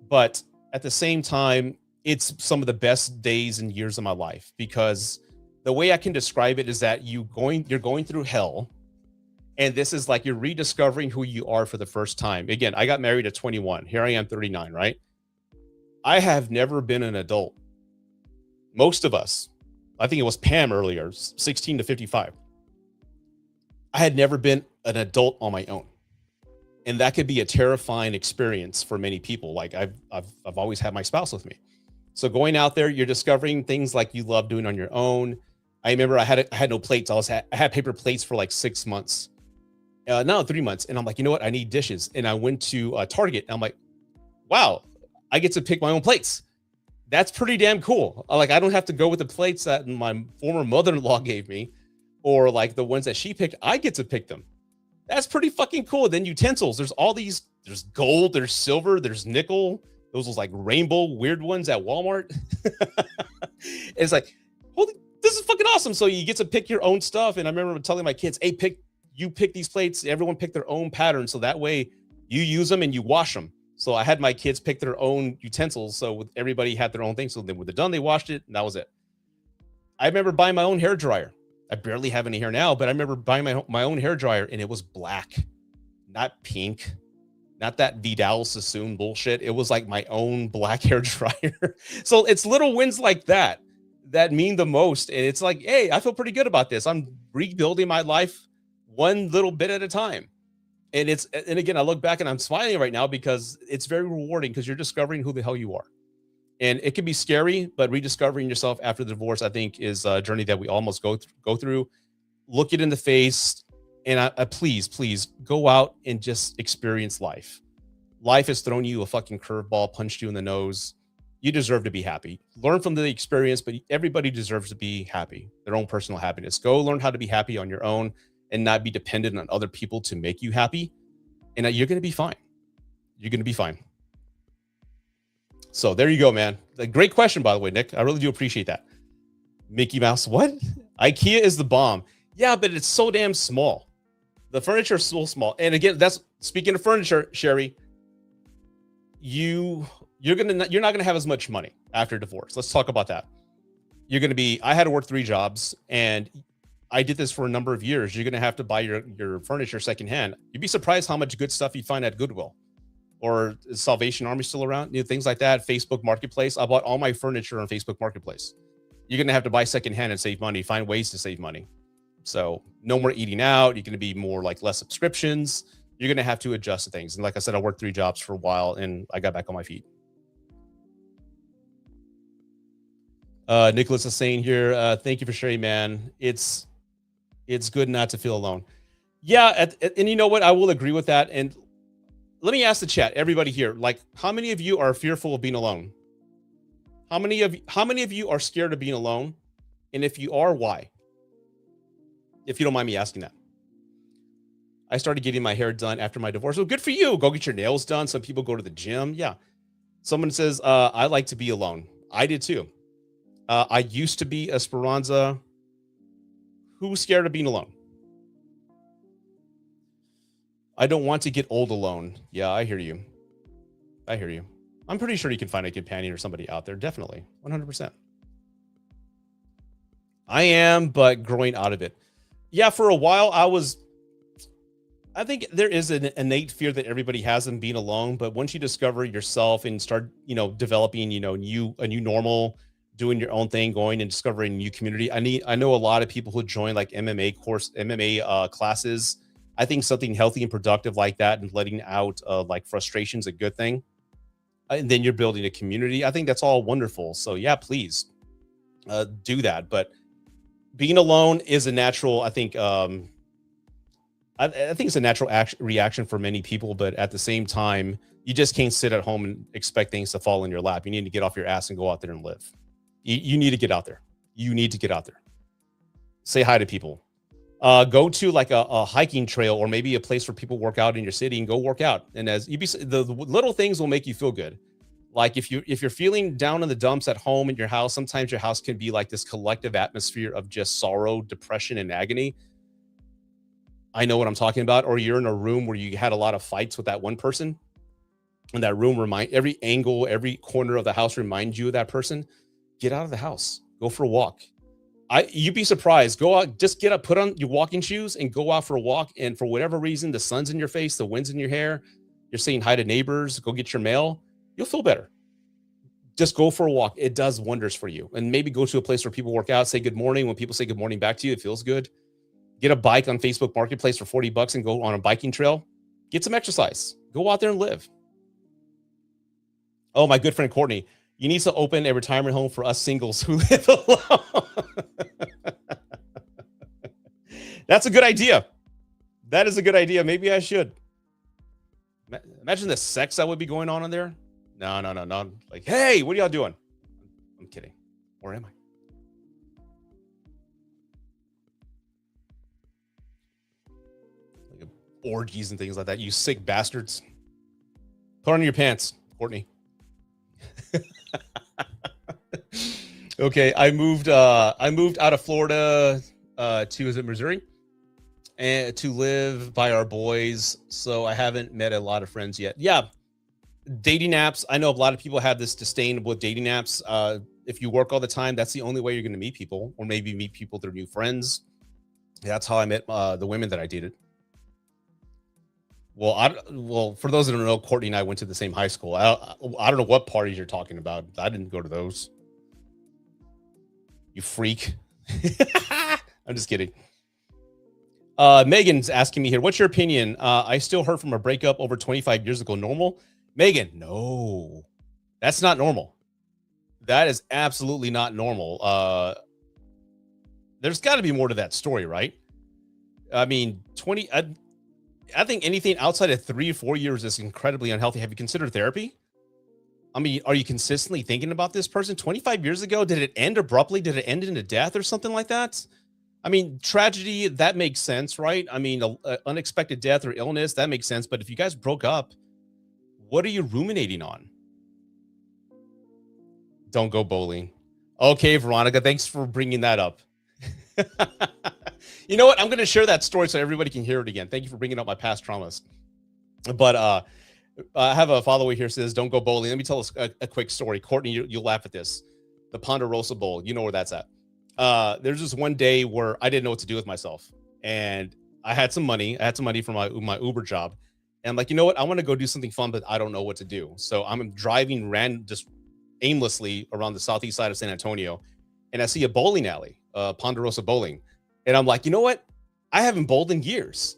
but at the same time, it's some of the best days and years of my life, because the way I can describe it is that you're going through hell, and this is like you're rediscovering who you are for the first time. Again, I got married at 21. Here I am, 39, right? I have never been an adult. Most of us, I think it was Pam earlier, 16 to 55. I had never been an adult on my own. And that could be a terrifying experience for many people. Like I've always had my spouse with me. So going out there, you're discovering things like you love doing on your own. I remember I had no plates. I had paper plates for like 6 months, no 3 months, and I'm like, you know what? I need dishes, and I went to Target. And I'm like, wow, I get to pick my own plates. That's pretty damn cool. Like I don't have to go with the plates that my former mother-in-law gave me, or like the ones that she picked. I get to pick them. That's pretty fucking cool. Then utensils. There's all these. There's gold. There's silver. There's nickel. Those was like rainbow weird ones at Walmart. It's like, holy, this is fucking awesome. So you get to pick your own stuff. And I remember telling my kids, hey, you pick these plates. Everyone pick their own pattern. So that way you use them and you wash them. So I had my kids pick their own utensils. So everybody had their own thing. So then when they're done, they washed it, and that was it. I remember buying my own hair dryer. I barely have any hair now, but I remember buying my own hair dryer, and it was black, not pink, not that Vidal Sassoon bullshit. It was like my own black hair dryer. So it's little wins like that that mean the most. And it's like, hey, I feel pretty good about this. I'm rebuilding my life one little bit at a time. And again, I look back and I'm smiling right now because it's very rewarding because you're discovering who the hell you are. And it can be scary, but rediscovering yourself after the divorce, I think, is a journey that we all must go through. Look it in the face, and please go out and just experience life. Life has thrown you a fucking curveball, punched you in the nose. You deserve to be happy. Learn from the experience, but everybody deserves to be happy, their own personal happiness. Go learn how to be happy on your own and not be dependent on other people to make you happy. And you're going to be fine. You're going to be fine. So there you go, man. A great question, by the way, Nick. I really do appreciate that. Mickey Mouse, what? IKEA is the bomb. Yeah, but it's so damn small. The furniture is so small. And again, that's speaking of furniture, Sherry. You're not gonna have as much money after divorce. Let's talk about that. I had to work 3 jobs, and I did this for a number of years. You're gonna have to buy your furniture secondhand. You'd be surprised how much good stuff you find at Goodwill. Or is Salvation Army still around? Things like that. Facebook Marketplace. I bought all my furniture on Facebook Marketplace. You're going to have to buy secondhand and save money, find ways to save money. So no more eating out. You're going to be more like less subscriptions. You're going to have to adjust to things. And like I said, I worked 3 jobs for a while and I got back on my feet. Nicholas is saying here, thank you for sharing, man. It's good not to feel alone. Yeah. And you know what? I will agree with that. And let me ask the chat, everybody here, like, how many of you are fearful of being alone? How many of you are scared of being alone? And if you are, why? If you don't mind me asking that. I started getting my hair done after my divorce. Well, good for you. Go get your nails done. Some people go to the gym. Yeah. Someone says, I like to be alone. I did too. I used to be Esperanza. Who's scared of being alone? I don't want to get old alone. Yeah, I hear you. I'm pretty sure you can find a companion or somebody out there. Definitely. 100%. I am, but growing out of it. Yeah, for a while I think there is an innate fear that everybody has in being alone, but once you discover yourself and start, developing, a new normal, doing your own thing, going and discovering a new community. I know a lot of people who join like MMA classes. I think something healthy and productive like that and letting out like frustration is a good thing. And then you're building a community. I think that's all wonderful. So yeah, please do that. But being alone is a natural, I think, I think it's a natural reaction for many people. But at the same time, you just can't sit at home and expect things to fall in your lap. You need to get off your ass and go out there and live. You need to get out there. You need to get out there. Say hi to people. Go to like a hiking trail or maybe a place where people work out in your city and go work out. And the little things will make you feel good. Like if you're feeling down in the dumps at home in your house, sometimes your house can be like this collective atmosphere of just sorrow, depression, and agony. I know what I'm talking about. Or you're in a room where you had a lot of fights with that one person, and that room every angle, every corner of the house reminds you of that person. Get out of the house. Go for a walk. You'd be surprised. Go out, just get up, put on your walking shoes and go out for a walk. And for whatever reason, the sun's in your face, the wind's in your hair, you're saying hi to neighbors, go get your mail. You'll feel better. Just go for a walk. It does wonders for you. And maybe go to a place where people work out, say good morning. When people say good morning back to you, it feels good. Get a bike on Facebook Marketplace for $40 and go on a biking trail. Get some exercise. Go out there and live. Oh, my good friend Courtney, you need to open a retirement home for us singles who live alone. That's a good idea. That is a good idea. Maybe I should. Imagine the sex that would be going on in there. No. Like, hey, what are y'all doing? I'm kidding. Or am I? Like orgies and things like that. You sick bastards. Put on your pants, Courtney. Okay, I moved out of Florida to Missouri and to live by our boys. So I haven't met a lot of friends yet. Yeah. Dating apps. I know a lot of people have this disdain with dating apps. If you work all the time, that's the only way you're going to meet people, or maybe meet people through new friends. That's how I met the women that I dated. Well, for those that don't know, Courtney and I went to the same high school. I don't know what parties you're talking about. I didn't go to those. You freak. I'm just kidding. Megan's asking me here, what's your opinion? I still heard from a breakup over 25 years ago. Normal? Megan, no, that's not normal. That is absolutely not normal. There's got to be more to that story, right? I mean, I think anything outside of 3 or 4 years is incredibly unhealthy. Have you considered therapy? I mean, are you consistently thinking about this person? 25 years ago, did it end abruptly? Did it end in a death or something like that? I mean, tragedy, that makes sense, right? I mean, a unexpected death or illness, that makes sense. But if you guys broke up, what are you ruminating on? Don't go bowling. Okay, Veronica, thanks for bringing that up. You know what? I'm going to share that story so everybody can hear it again. Thank you for bringing up my past traumas. But I have a follower here says, don't go bowling. Let me tell us a quick story. Courtney, you'll laugh at this. The Ponderosa Bowl. You know where that's at. There's just one day where I didn't know what to do with myself. And I had some money. I had some money from my Uber job. And I'm like, you know what? I want to go do something fun, but I don't know what to do. So I'm driving just aimlessly around the southeast side of San Antonio. And I see a bowling alley, Ponderosa Bowling. And I'm like, you know what? I haven't bowled in years.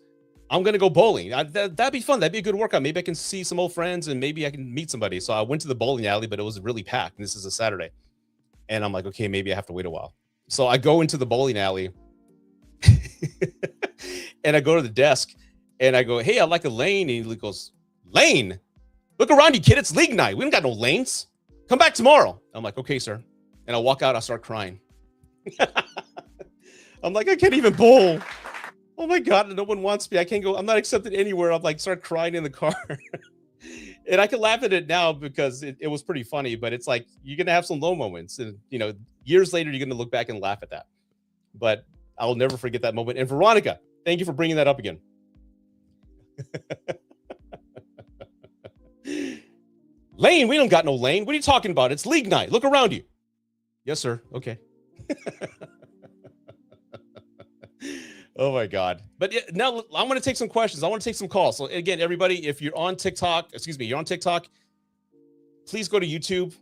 I'm going to go bowling. That'd be fun. That'd be a good workout. Maybe I can see some old friends and maybe I can meet somebody. So I went to the bowling alley, but it was really packed. And this is a Saturday. And I'm like, okay, maybe I have to wait a while. So I go into the bowling alley and I go to the desk and I go, hey, I'd like a lane. And he goes, lane? Look around you, kid. It's league night. We don't got no lanes. Come back tomorrow. I'm like, okay, sir. And I walk out. I start crying. I'm like, I can't even bowl. Oh my God, no one wants me. I can't go. I'm not accepted anywhere. I'm like, start crying in the car. And I can laugh at it now because it was pretty funny, but it's like, you're going to have some low moments. And, you know, years later, you're going to look back and laugh at that. But I'll never forget that moment. And Veronica, thank you for bringing that up again. Lane, we don't got no lane. What are you talking about? It's league night. Look around you. Yes, sir. Okay. Oh my God. But now I'm going to take some questions. I want to take some calls. So again, everybody, if you're on TikTok, you're on TikTok, please go to YouTube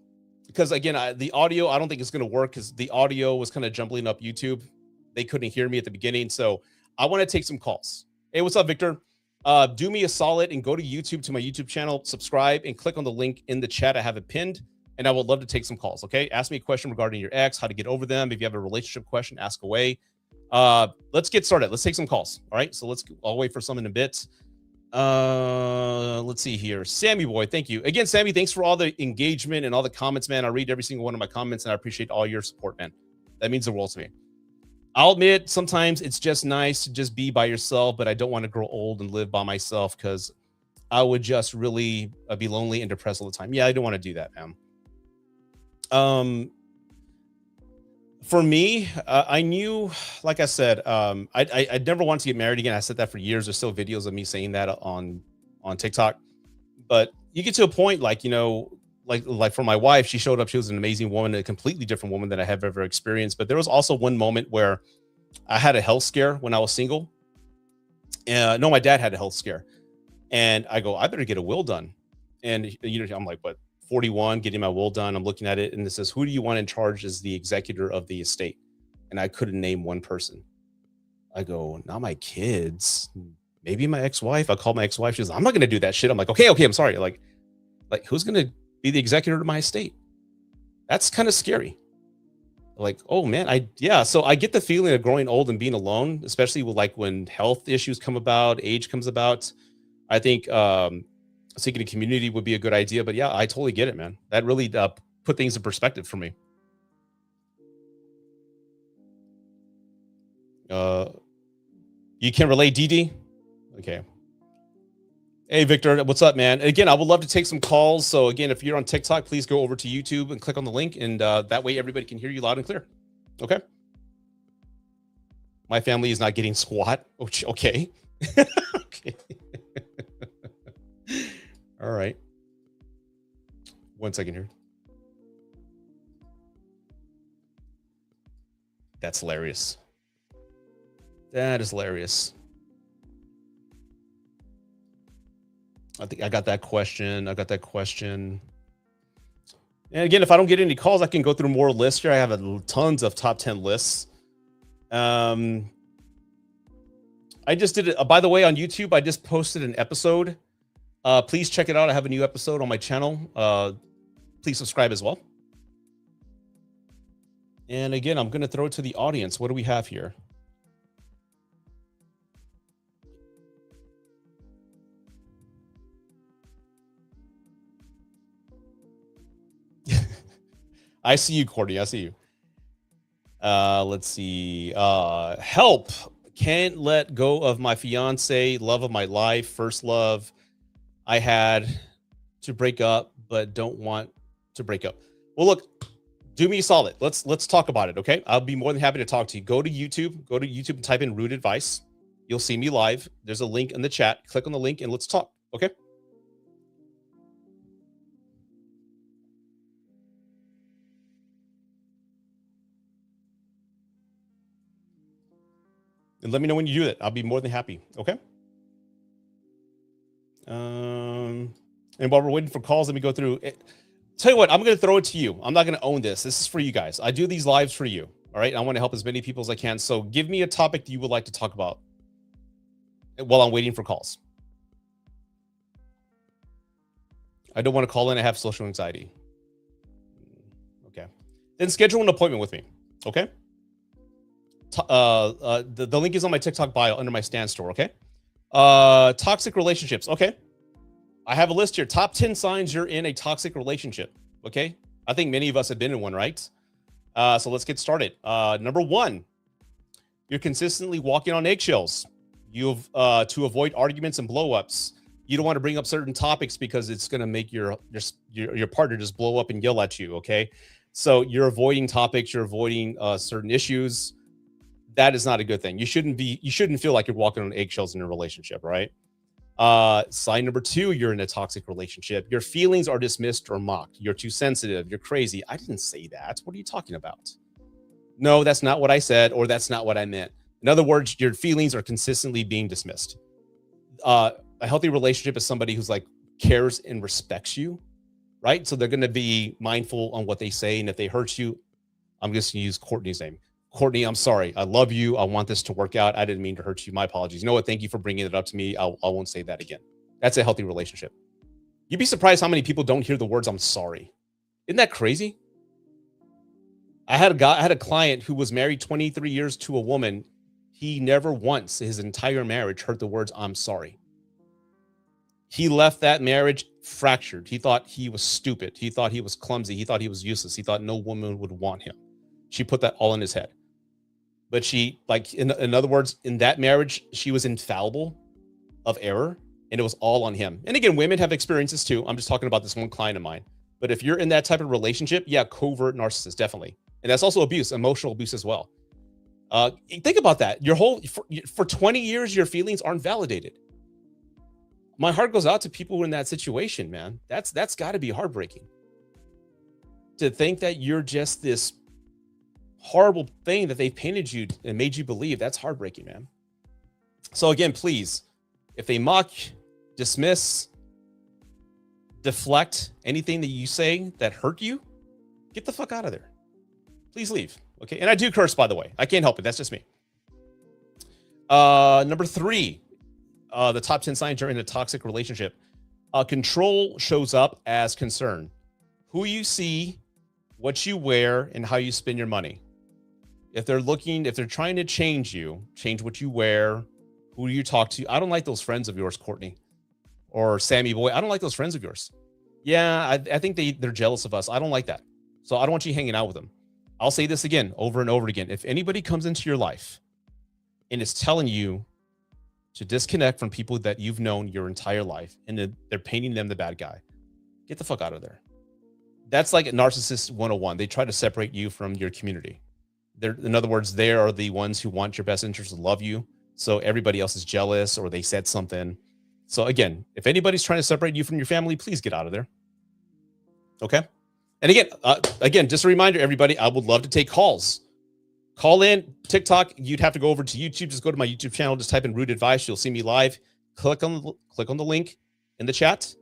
because again, the audio, I don't think it's going to work because the audio was kind of jumbling up YouTube. They couldn't hear me at the beginning. So I want to take some calls. Hey, what's up, Victor? Do me a solid and go to YouTube, to my YouTube channel, subscribe and click on the link in the chat. I have it pinned and I would love to take some calls. Okay. Ask me a question regarding your ex, how to get over them. If you have a relationship question, ask away. Let's get started. Let's take some calls. All right. So I'll wait for some in a bit. Let's see here. Sammy boy. Thank you again, Sammy. Thanks for all the engagement and all the comments, man. I read every single one of my comments and I appreciate all your support, man. That means the world to me. I'll admit sometimes it's just nice to just be by yourself, but I don't want to grow old and live by myself because I would just really be lonely and depressed all the time. Yeah, I don't want to do that, man. For me, I knew, like I said, I never wanted to get married again. I said that for years. There's still videos of me saying that on TikTok. But you get to a point, like, you know, like for my wife, she showed up. She was an amazing woman, a completely different woman than I have ever experienced. But there was also one moment where I had a health scare when I was single. No, my dad had a health scare. And I go, I better get a will done. And, you know, I'm like, but 41, getting my will done. I'm looking at it and it says, who do you want in charge as the executor of the estate? And I couldn't name one person. I go, not my kids, maybe my ex-wife. I called my ex-wife. She was, I'm not going to do that shit. I'm like, okay, I'm sorry. Like who's going to be the executor of my estate? That's kind of scary. Like, oh man, so I get the feeling of growing old and being alone, especially with like when health issues come about, age comes about. I think seeking a community would be a good idea, but yeah, I totally get it, man. That really put things in perspective for me. You can relate, DD? Okay. Hey, Victor, what's up, man? Again, I would love to take some calls. So again, if you're on TikTok, please go over to YouTube and click on the link, and that way everybody can hear you loud and clear. Okay. My family is not getting squat. Okay. Okay. All right. 1 second here. That's hilarious. That is hilarious. I think I got that question. And again, if I don't get any calls, I can go through more lists here. I have tons of top 10 lists. I just did it. By the way, on YouTube, I just posted an episode. Please check it out. I have a new episode on my channel. Please subscribe as well. And again, I'm going to throw it to the audience. What do we have here? I see you, Courtney. I see you. Let's see. Help. Can't let go of my fiance, love of my life, first love. I had to break up, but don't want to break up. Well, look, do me a solid. Let's talk about it, okay? I'll be more than happy to talk to you. Go to YouTube and type in Root Advice. You'll see me live. There's a link in the chat. Click on the link and let's talk, okay? And let me know when you do it. I'll be more than happy, okay? And while we're waiting for calls, let me go through it. Tell you what, I'm going to throw it to you. I'm not going to own this. This is for you guys. I do these lives for you. All right. I want to help as many people as I can. So give me a topic that you would like to talk about while I'm waiting for calls. I don't want to call in. I have social anxiety. Okay. Then schedule an appointment with me. Okay. The link is on my TikTok bio under my Stan store. Okay. Toxic relationships. Okay. I have a list here. Top 10 signs you're in a toxic relationship. Okay. I think many of us have been in one, right? So let's get started. Number 1, you're consistently walking on eggshells. You've to avoid arguments and blowups. You don't want to bring up certain topics because it's going to make your partner just blow up and yell at you. Okay. So you're avoiding topics. You're avoiding certain issues. That is not a good thing. You shouldn't feel like you're walking on eggshells in a relationship, right? Sign number 2, you're in a toxic relationship. Your feelings are dismissed or mocked. You're too sensitive. You're crazy. I didn't say that. What are you talking about? No, that's not what I said, or that's not what I meant. In other words, your feelings are consistently being dismissed. A healthy relationship is somebody who's like cares and respects you, right? So they're going to be mindful on what they say. And if they hurt you, I'm just going to use Courtney's name. Courtney, I'm sorry. I love you. I want this to work out. I didn't mean to hurt you. My apologies. You know what? Thank you for bringing it up to me. I won't say that again. That's a healthy relationship. You'd be surprised how many people don't hear the words, I'm sorry. Isn't that crazy? I had a client who was married 23 years to a woman. He never once, his entire marriage, heard the words, I'm sorry. He left that marriage fractured. He thought he was stupid. He thought he was clumsy. He thought he was useless. He thought no woman would want him. She put that all in his head. But she, like, in other words, in that marriage, she was infallible of error, and it was all on him. And again, women have experiences too. I'm just talking about this one client of mine. But if you're in that type of relationship, yeah, covert narcissist, definitely. And that's also abuse, emotional abuse as well. Think about that. For 20 years, your feelings aren't validated. My heart goes out to people in that situation, man. That's got to be heartbreaking. To think that you're just this horrible thing that they've painted you and made you believe, that's heartbreaking, man. So again, please, if they mock, dismiss, deflect anything that you say that hurt you, get the fuck out of there. Please leave. Okay. And I do curse, by the way. I can't help it. That's just me. Number 3, the top 10 signs you're in a toxic relationship. Control shows up as concern. Who you see, what you wear, and how you spend your money. If they're trying to change you, change what you wear, who you talk to. I don't like those friends of yours, Courtney or Sammy Boy. I don't like those friends of yours. Yeah, I think they're jealous of us. I don't like that. So I don't want you hanging out with them. I'll say this again, over and over again. If anybody comes into your life and is telling you to disconnect from people that you've known your entire life and they're painting them the bad guy, get the fuck out of there. That's like a narcissist 101. They try to separate you from your community. In other words, they are the ones who want your best interest and love you. So everybody else is jealous or they said something. So again, if anybody's trying to separate you from your family, please get out of there. Okay. And again, just a reminder, everybody, I would love to take calls. Call in. TikTok, you'd have to go over to YouTube. Just go to my YouTube channel. Just type in Root Advice. You'll see me live. Click on the link in the chat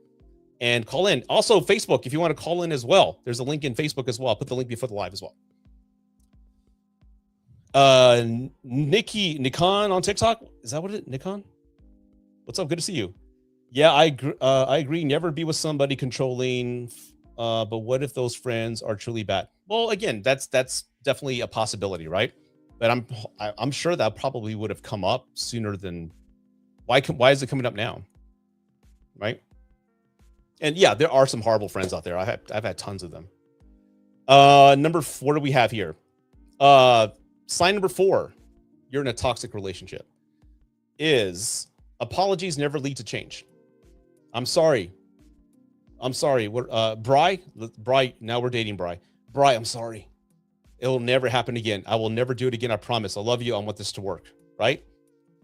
and call in. Also, Facebook, if you want to call in as well. There's a link in Facebook as well. I'll put the link before the live as well. Nikon on TikTok. Is that what it is? Nikon? What's up? Good to see you. Yeah, I agree. Never be with somebody controlling. But what if those friends are truly bad? Well, again, that's definitely a possibility, right? But I'm sure that probably would have come up sooner than why is it coming up now? Right? And yeah, there are some horrible friends out there. I've had tons of them. Number 4, what do we have here? Sign number 4, you're in a toxic relationship, is apologies never lead to change. I'm sorry. Bri, now we're dating Bri. Bri, I'm sorry. It'll never happen again. I will never do it again. I promise. I love you. I want this to work. Right?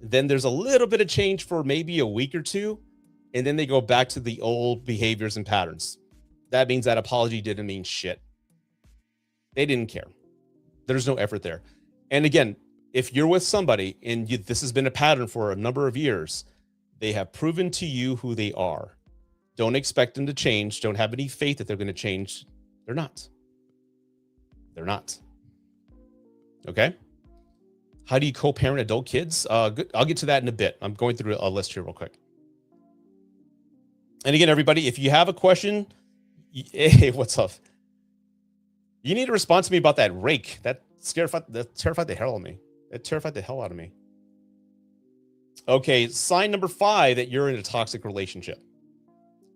Then there's a little bit of change for maybe a week or two. And then they go back to the old behaviors and patterns. That means that apology didn't mean shit. They didn't care. There's no effort there. And again, if you're with somebody and this has been a pattern for a number of years, they have proven to you who they are. Don't expect them to change. Don't have any faith that they're going to change. They're not. They're not. Okay. How do you co-parent adult kids? Good. I'll get to that in a bit. I'm going through a list here real quick. And again, everybody, if you have a question, hey, what's up? You need to respond to me about that rake. That terrified the hell out of me. It terrified the hell out of me. Okay, sign number 5 that you're in a toxic relationship.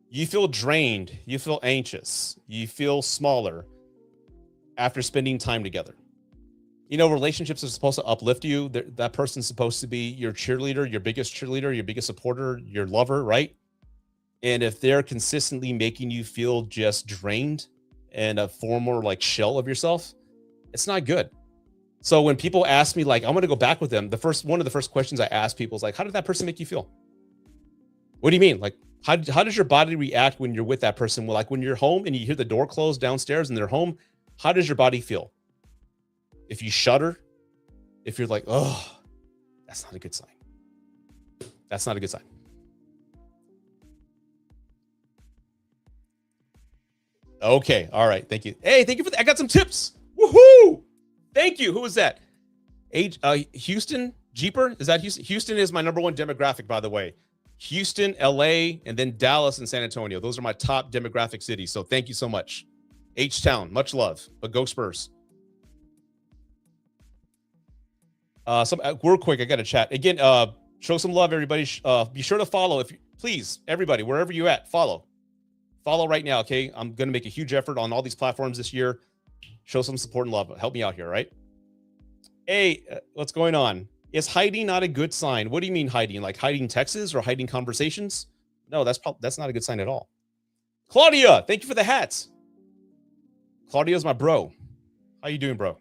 You feel drained. You feel anxious. You feel smaller after spending time together. You know, relationships are supposed to uplift you. That person's supposed to be your cheerleader, your biggest supporter, your lover, right? And if they're consistently making you feel just drained and a former like shell of yourself, it's not good. So when people ask me, like, I want to go back with them, one of the first questions I ask people is like, how did that person make you feel? What do you mean? Like, how does your body react when you're with that person? Well, like when you're home and you hear the door close downstairs and they're home, how does your body feel? If you shudder, if you're like, oh, that's not a good sign. That's not a good sign. Okay. All right. Thank you. Hey, thank you for that. I got some tips. Woohoo! Thank you. Who was that? Houston Jeeper? Is that Houston? Houston is my number 1 demographic, by the way. Houston, LA, and then Dallas and San Antonio. Those are my top demographic cities. So thank you so much. H-Town, much love. But go Spurs. Real quick, I got to chat. Again, show some love, everybody. Be sure to follow. Please, everybody, wherever you're at, follow. Follow right now, okay? I'm going to make a huge effort on all these platforms this year. Show some support and love. Help me out here, right? Hey, what's going on? Is hiding not a good sign? What do you mean hiding? Like hiding texts or hiding conversations? No, that's not a good sign at all. Claudia, thank you for the hats. Claudia's my bro. How you doing, bro?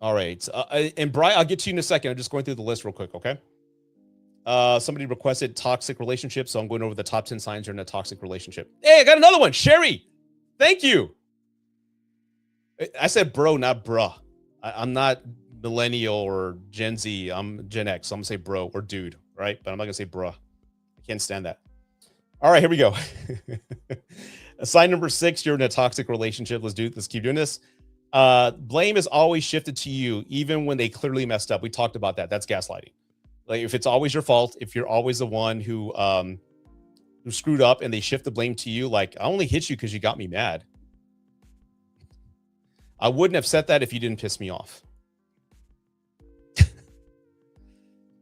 All right. And Brian, I'll get to you in a second. I'm just going through the list real quick, okay? Somebody requested toxic relationship, so I'm going over the top 10 signs you're in a toxic relationship. Hey, I got another one. Sherry, thank you. I said bro, not bruh. I'm not millennial or Gen Z. I'm Gen X, so I'm going to say bro or dude, right? But I'm not going to say bruh. I can't stand that. All right, here we go. Sign number 6, you're in a toxic relationship. Let's keep doing this. Blame is always shifted to you, even when they clearly messed up. We talked about that. That's gaslighting. Like if it's always your fault, if you're always the one who screwed up and they shift the blame to you, like I only hit you because you got me mad. I wouldn't have said that if you didn't piss me off.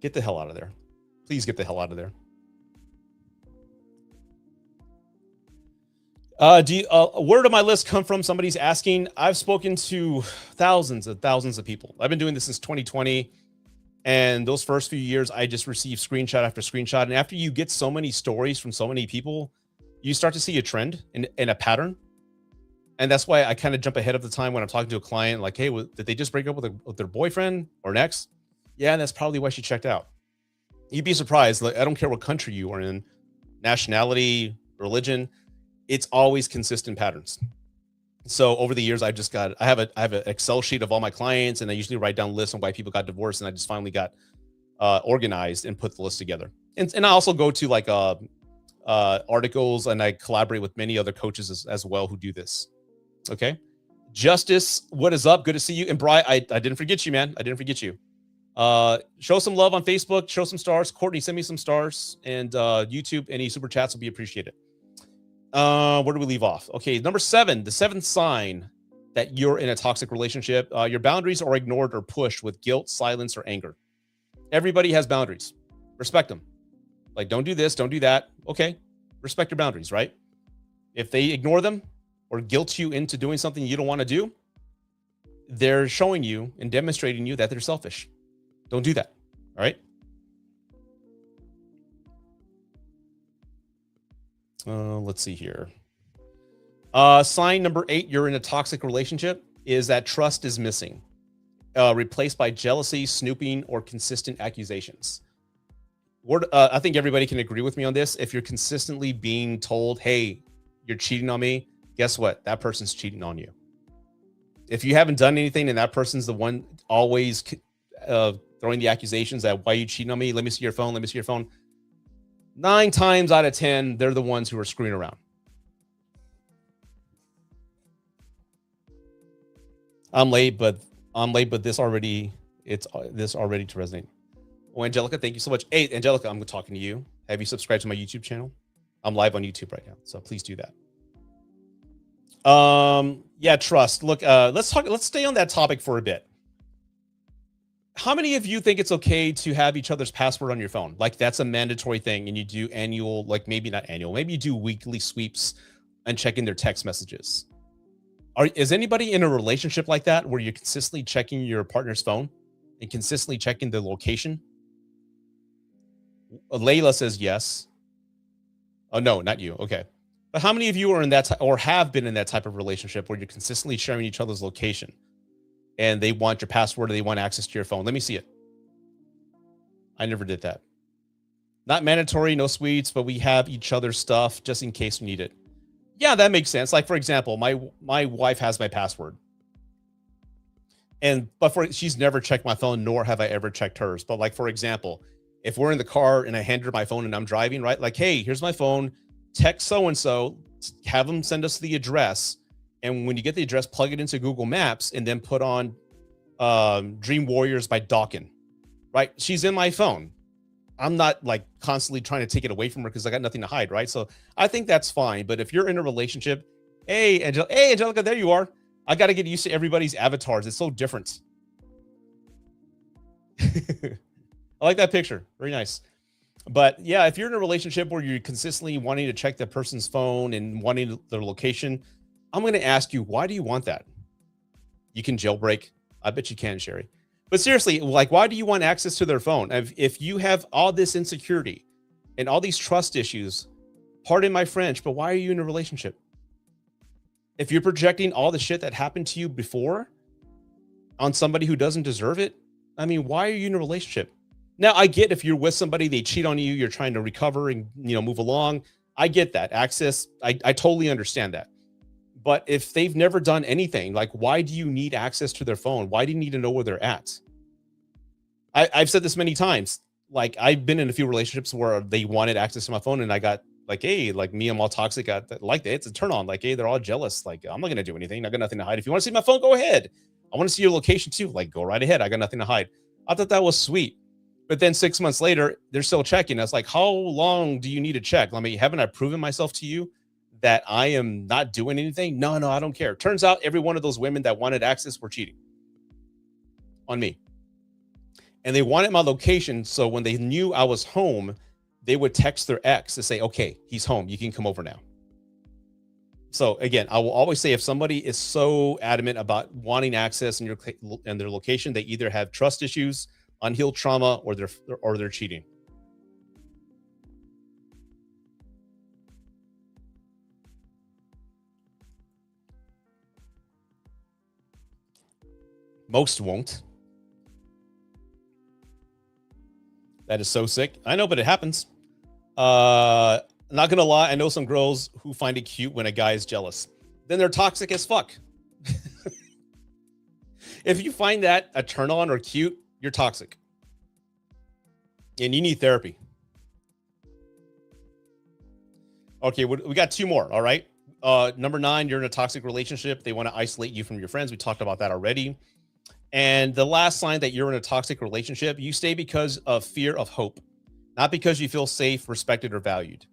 Get the hell out of there. Please get the hell out of there. Where did my list come from? Somebody's asking. I've spoken to thousands of people. I've been doing this since 2020. And those first few years, I just received screenshot after screenshot. And after you get so many stories from so many people, you start to see a trend and a pattern. And that's why I kind of jump ahead of the time when I'm talking to a client, like, hey, did they just break up with their boyfriend or an ex? Yeah, and that's probably why she checked out. You'd be surprised. Like, I don't care what country you are in, nationality, religion, it's always consistent patterns. So over the years, I have an Excel sheet of all my clients, and I usually write down lists on why people got divorced, and I just finally got organized and put the list together. And I also go to like articles, and I collaborate with many other coaches as well who do this. Okay. Justice, what is up? Good to see you. And Bri, I didn't forget you, man. I didn't forget you. Show some love on Facebook. Show some stars. Courtney, send me some stars. And YouTube, any super chats will be appreciated. Where do we leave off? Okay, number 7, the 7th sign that you're in a toxic relationship. Your boundaries are ignored or pushed with guilt, silence, or anger. Everybody has boundaries. Respect them. Like, don't do this, don't do that. Okay, respect your boundaries, right? If they ignore them or guilt you into doing something you don't want to do, they're showing you and demonstrating you that they're selfish. Don't do that, all right? Let's see here. Sign number 8, you're in a toxic relationship, is that trust is missing, replaced by jealousy, snooping, or consistent accusations. I think everybody can agree with me on this. If you're consistently being told, hey, you're cheating on me, guess what? That person's cheating on you. If you haven't done anything and that person's the one always throwing the accusations that, why are you cheating on me? Let me see your phone. Let me see your phone. 9 times out of 10, they're the ones who are screwing around. I'm late, but this already to resonate. Oh, Angelica, thank you so much. Hey, Angelica, I'm talking to you. Have you subscribed to my YouTube channel? I'm live on YouTube right now, so please do that. Yeah, trust. Look, let's stay on that topic for a bit. How many of you think it's okay to have each other's password on your phone? Like that's a mandatory thing, and you do annual, like maybe not annual, maybe you do weekly sweeps and checking their text messages. Is anybody in a relationship like that where you're consistently checking your partner's phone and consistently checking the location? Layla says yes. Oh, no, not you. Okay. But how many of you are in that or have been in that type of relationship where you're consistently sharing each other's location and they want your password or they want access to your phone? Let me see it. I never did that. Not mandatory, no sweets, but we have each other's stuff just in case we need it. Yeah, that makes sense. Like, for example, my wife has my password. She's never checked my phone, nor have I ever checked hers. But like, for example, if we're in the car and I hand her my phone and I'm driving, right? Like, hey, here's my phone, text so-and-so, have them send us the address. And when you get the address, plug it into Google Maps and then put on Dream Warriors by Dawkins, right? She's in my phone. I'm not like constantly trying to take it away from her because I got nothing to hide, right? So I think that's fine. But if you're in a relationship, hey, Angelica, there you are. I got to get used to everybody's avatars. It's so different. I like that picture. Very nice. But yeah, if you're in a relationship where you're consistently wanting to check the person's phone and wanting their location, I'm going to ask you, why do you want that? You can jailbreak. I bet you can, Sherry. But seriously, like, why do you want access to their phone? If you have all this insecurity and all these trust issues, pardon my French, but why are you in a relationship? If you're projecting all the shit that happened to you before on somebody who doesn't deserve it, I mean, why are you in a relationship? Now, I get if you're with somebody, they cheat on you, you're trying to recover and, move along. I get that. Access, I totally understand that. But if they've never done anything, like, why do you need access to their phone? Why do you need to know where they're at? I've said this many times. Like, I've been in a few relationships where they wanted access to my phone and I got Like, hey, like me, I'm all toxic. Like that. It's a turn on. Like, hey, they're all jealous. Like, I'm not gonna do anything. I got nothing to hide. If you want to see my phone, go ahead. I want to see your location too. Like, go right ahead. I got nothing to hide. I thought that was sweet. But then 6 months later, they're still checking. I was like, how long do you need to check? I mean, haven't I proven myself to you that I am not doing anything? No, I don't care. Turns out every one of those women that wanted access were cheating on me. And they wanted my location. So when they knew I was home, they would text their ex to say, okay, he's home. You can come over now. So again, I will always say if somebody is so adamant about wanting access in their location, they either have trust issues, unhealed trauma, or they're cheating. Most won't. That is so sick. I know, but it happens. Not gonna lie, I know some girls who find it cute when a guy is jealous. Then they're toxic as fuck. If you find that a turn on or cute, you're toxic. And you need therapy. Okay, we got 2 more. All right. Number 9, you're in a toxic relationship. They want to isolate you from your friends. We talked about that already. And the last sign that you're in a toxic relationship, you stay because of fear of hope, not because you feel safe, respected, or valued.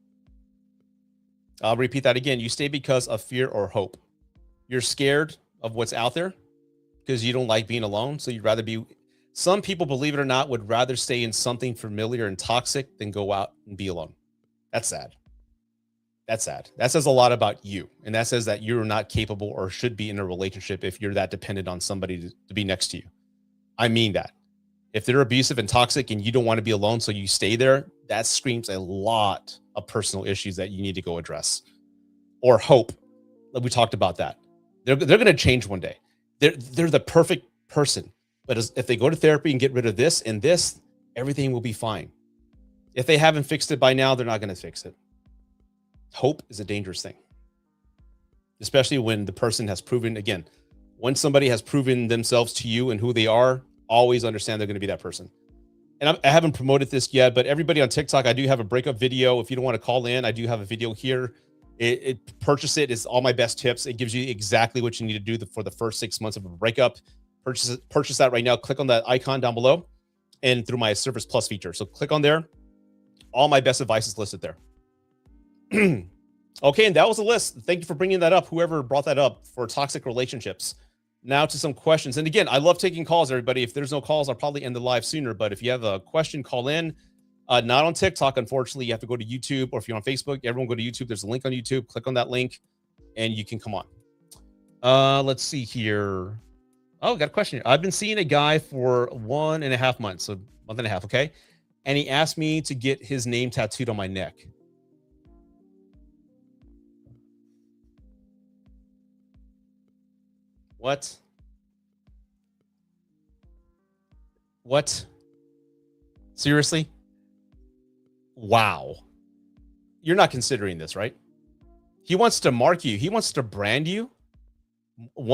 I'll repeat that again. You stay because of fear or hope. You're scared of what's out there because you don't like being alone. So you'd rather be. Some people, believe it or not, would rather stay in something familiar and toxic than go out and be alone. That's sad. That's sad. That says a lot about you. And that says that you're not capable or should be in a relationship if you're that dependent on somebody to be next to you. I mean that. If they're abusive and toxic and you don't want to be alone, so you stay there, that screams a lot of personal issues that you need to go address. Or hope. We talked about that. They're going to change one day. They're the perfect person. But if they go to therapy and get rid of this and this, everything will be fine. If they haven't fixed it by now, they're not going to fix it. Hope is a dangerous thing, especially when the person has proven, again, when somebody has proven themselves to you and who they are, always understand they're going to be that person. And I haven't promoted this yet, but everybody on TikTok, I do have a breakup video. If you don't want to call in, I do have a video here. Purchase it. It's all my best tips. It gives you exactly what you need to do for the first 6 months of a breakup. Purchase that right now. Click on that icon down below and through my Service Plus feature. So click on there. All my best advice is listed there. Okay, and that was a list. Thank you for bringing that up, whoever brought that up, for toxic relationships. Now to some questions. And again, I love taking calls, everybody. If there's no calls, I'll probably end the live sooner. But if you have a question, call in. Not on TikTok, unfortunately. You have to go to YouTube, or if you're on Facebook, everyone go to YouTube. There's a link on YouTube. Click on that link, and you can come on. Let's see here. Oh, got a question here. I've been seeing a guy for 1.5 months, so month and a half, okay? And he asked me to get his name tattooed on my neck. What? Seriously? Wow. You're not considering this, right? He wants to mark you. He wants to brand you. A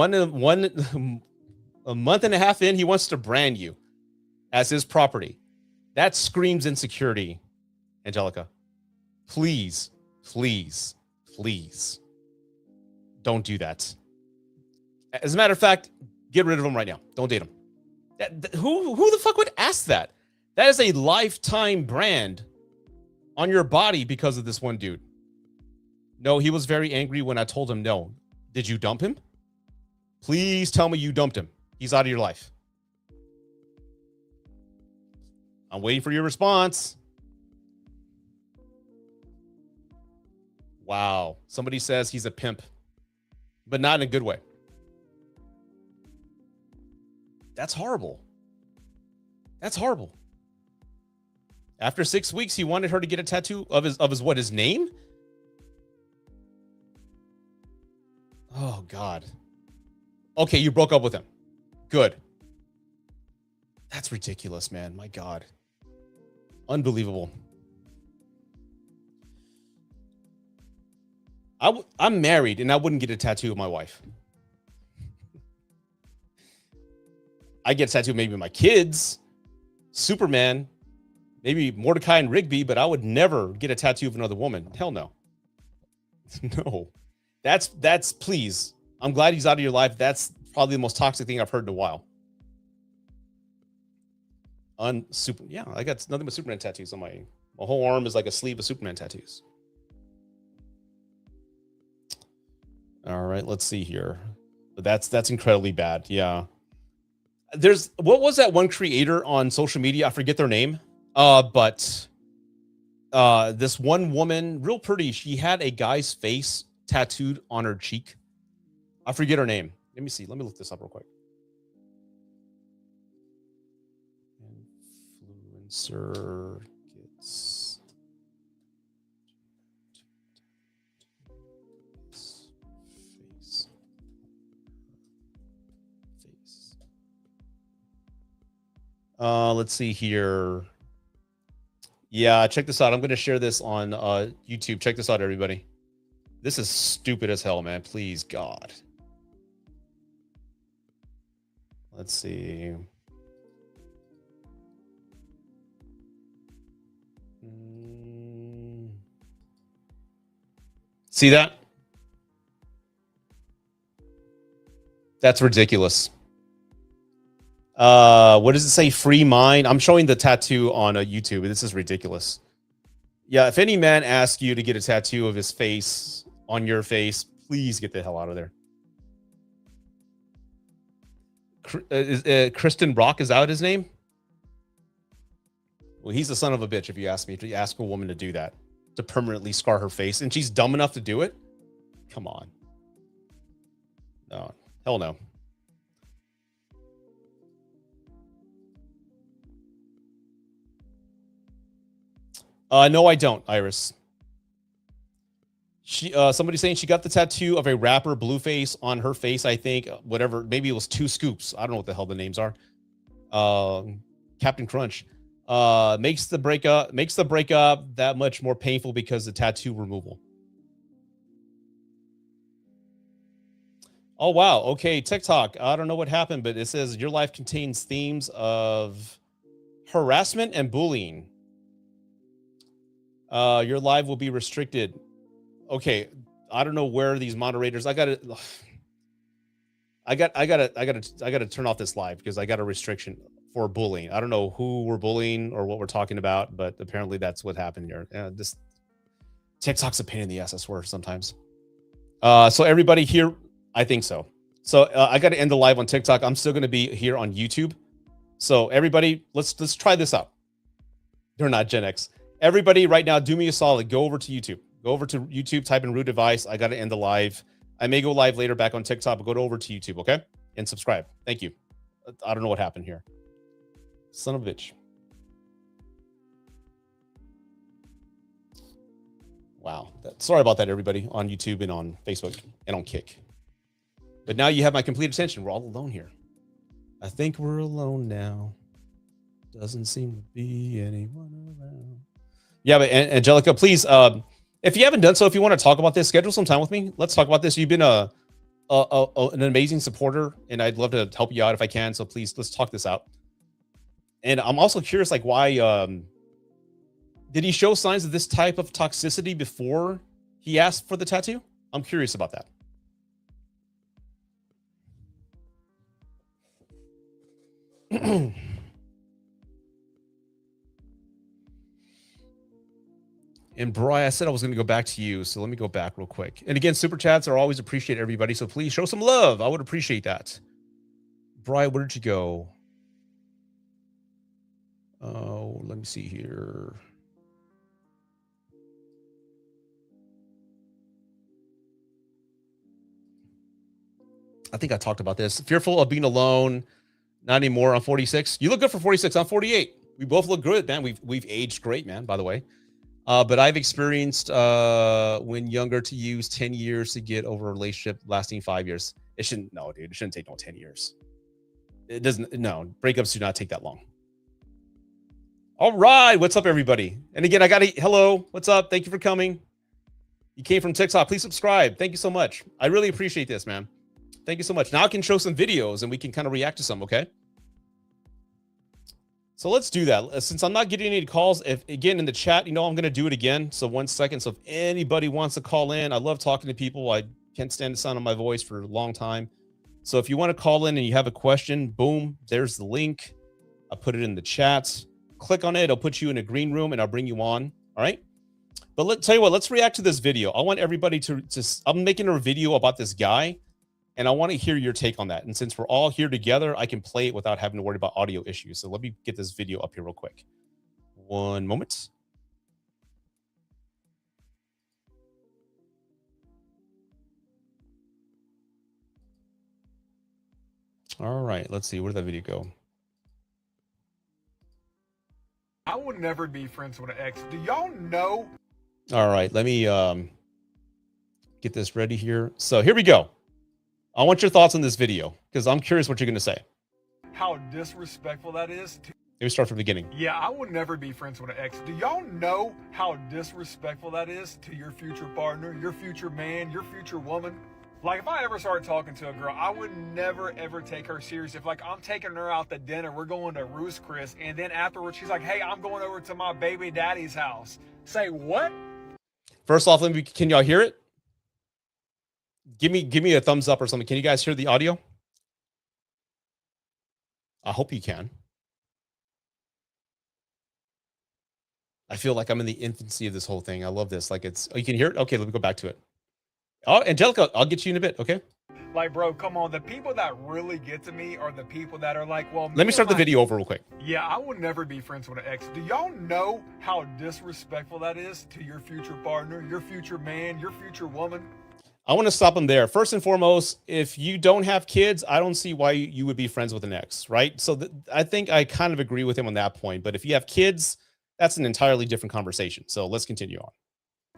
month and a half in, he wants to brand you as his property. That screams insecurity, Angelica. Please don't do that. As a matter of fact, get rid of him right now. Don't date him. Who the fuck would ask that? That is a lifetime brand on your body because of this one dude. No, he was very angry when I told him no. Did you dump him? Please tell me you dumped him. He's out of your life. I'm waiting for your response. Wow. Somebody says he's a pimp, but not in a good way. That's horrible. That's horrible. After 6 weeks, he wanted her to get a tattoo of his name? Oh, God. Okay, you broke up with him. Good. That's ridiculous, man. My God. Unbelievable. I'm married, and I wouldn't get a tattoo of my wife. I get a tattoo maybe of my kids, Superman, Maybe Mordecai and Rigby, but I would never get a tattoo of another woman. Hell no. No. That's please. I'm glad he's out of your life. That's probably the most toxic thing I've heard in a while. Yeah, I got nothing but Superman tattoos on my whole arm is like a sleeve of Superman tattoos. All right, let's see here. But that's incredibly bad. Yeah. What was that one creator on social media? I forget their name. But this one woman, real pretty, she had a guy's face tattooed on her cheek. I forget her name. Let me see. Let me look this up real quick. Influencer gets face. Let's see here. Yeah, check this out. I'm going to share this on YouTube. Check this out, everybody. This is stupid as hell, man. Please, God. Let's see. See that? That's ridiculous. What does it say? Free mind. I'm showing the tattoo on YouTube. This is ridiculous. Yeah, if any man asks you to get a tattoo of his face on your face, please get the hell out of there. Kristen Rock, is that his name? Well, he's the son of a bitch, if you ask me, to ask a woman to do that, to permanently scar her face, and she's dumb enough to do it. Come on. No, hell no. No, I don't, Iris. Somebody saying she got the tattoo of a rapper Blueface on her face, I think. Whatever, maybe it was 2 scoops. I don't know what the hell the names are. Captain Crunch. Makes the breakup that much more painful because the tattoo removal. Oh wow. Okay, TikTok. I don't know what happened, but it says your life contains themes of harassment and bullying. Your live will be restricted. Okay, I don't know where these moderators. I gotta turn off this live because I got a restriction for bullying. I don't know who we're bullying or what we're talking about, but apparently that's what happened here. This TikTok's a pain in the ass, I swear, sometimes. So everybody here, I think so. So I got to end the live on TikTok. I'm still going to be here on YouTube. So everybody, let's try this out. They're not Gen X. Everybody right now, do me a solid. Go over to YouTube. Go over to YouTube, type in root device. I got to end the live. I may go live later back on TikTok, but go over to YouTube, okay? And subscribe. Thank you. I don't know what happened here. Son of a bitch. Wow. Sorry about that, everybody, on YouTube and on Facebook and on Kick. But now you have my complete attention. We're all alone here. I think we're alone now. Doesn't seem to be anyone around. Yeah, but Angelica, please, if you haven't done so, if you want to talk about this, schedule some time with me. Let's talk about this. You've been an amazing supporter, and I'd love to help you out if I can. So please, let's talk this out. And I'm also curious, like, why did he show signs of this type of toxicity before he asked for the tattoo? I'm curious about that. And Bri, I said I was going to go back to you, so let me go back real quick. And again, super chats are always appreciated, everybody. So please show some love. I would appreciate that. Bri, where did you go? Oh, let me see here. I think I talked about this. Fearful of being alone. Not anymore. I'm 46. You look good for 46. I'm 48. We both look good, man. We've aged great, man, by the way. But I've experienced when younger to use 10 years to get over a relationship lasting 5 years. It shouldn't take no 10 years. It doesn't. No, breakups do not take that long. All right. What's up, everybody? And again, hello. What's up? Thank you for coming. You came from TikTok. Please subscribe. Thank you so much. I really appreciate this, man. Thank you so much. Now I can show some videos and we can kind of react to some, okay? So let's do that. Since I'm not getting any calls, if again in the chat, I'm going to do it again. So 1 second. So if anybody wants to call in, I love talking to people. I can't stand the sound of my voice for a long time. So if you want to call in and you have a question, boom, there's the link. I'll put it in the chat. Click on it. It'll put you in a green room and I'll bring you on. All right. But tell you what, let's react to this video. I want everybody to I'm making a video about this guy. And I want to hear your take on that. And since we're all here together, I can play it without having to worry about audio issues. So let me get this video up here real quick. One moment. All right, let's see. Where did that video go? I would never be friends with an ex. Do y'all know? All right, let me get this ready here. So here we go. I want your thoughts on this video because I'm curious what you're going to say. How disrespectful that is. Let me start from the beginning. Yeah, I would never be friends with an ex. Do y'all know how disrespectful that is to your future partner, your future man, your future woman? Like, if I ever started talking to a girl, I would never, ever take her serious. If, like, I'm taking her out to dinner, we're going to Ruth's Chris, and then afterwards she's like, hey, I'm going over to my baby daddy's house. Say, what? First off, can y'all hear it? Give me a thumbs up or something. Can you guys hear the audio? I hope you can. I feel like I'm in the infancy of this whole thing. I love this. Like you can hear it? Okay, let me go back to it. Oh, Angelica, I'll get you in a bit, okay? Like, bro, come on. The people that really get to me are the people that are like, well, let me start the video over real quick. Yeah, I would never be friends with an ex. Do y'all know how disrespectful that is to your future partner, your future man, your future woman? I want to stop him there. First and foremost, if you don't have kids, I don't see why you would be friends with an ex, right? So I think I kind of agree with him on that point. But if you have kids, that's an entirely different conversation. So let's continue on.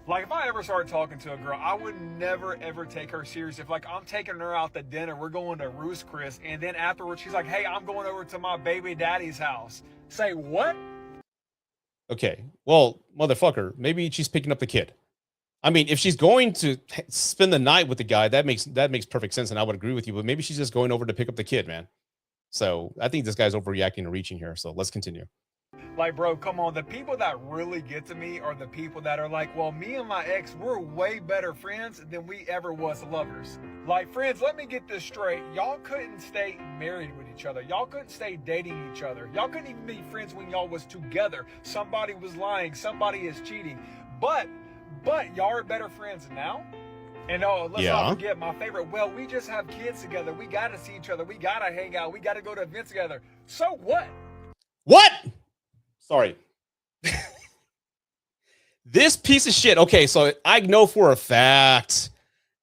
Like, if I ever started talking to a girl, I would never, ever take her serious. If, like, I'm taking her out to dinner, we're going to Ruth's Chris, and then afterwards she's like, hey, I'm going over to my baby daddy's house. Say, what? Okay, well, motherfucker, maybe she's picking up the kid. I mean, if she's going to spend the night with the guy, that makes perfect sense, and I would agree with you. But maybe she's just going over to pick up the kid, man. So I think this guy's overreacting and reaching here. So let's continue. Like, bro, come on. The people that really get to me are the people that are like, well, me and my ex, we're way better friends than we ever was lovers. Like, friends, let me get this straight. Y'all couldn't stay married with each other. Y'all couldn't stay dating each other. Y'all couldn't even be friends when y'all was together. Somebody was lying. Somebody is cheating. But y'all are better friends now. And let's not forget my favorite. Well, we just have kids together. We got to see each other. We got to hang out. We got to go to events together. So what? What? Sorry. This piece of shit. Okay, so I know for a fact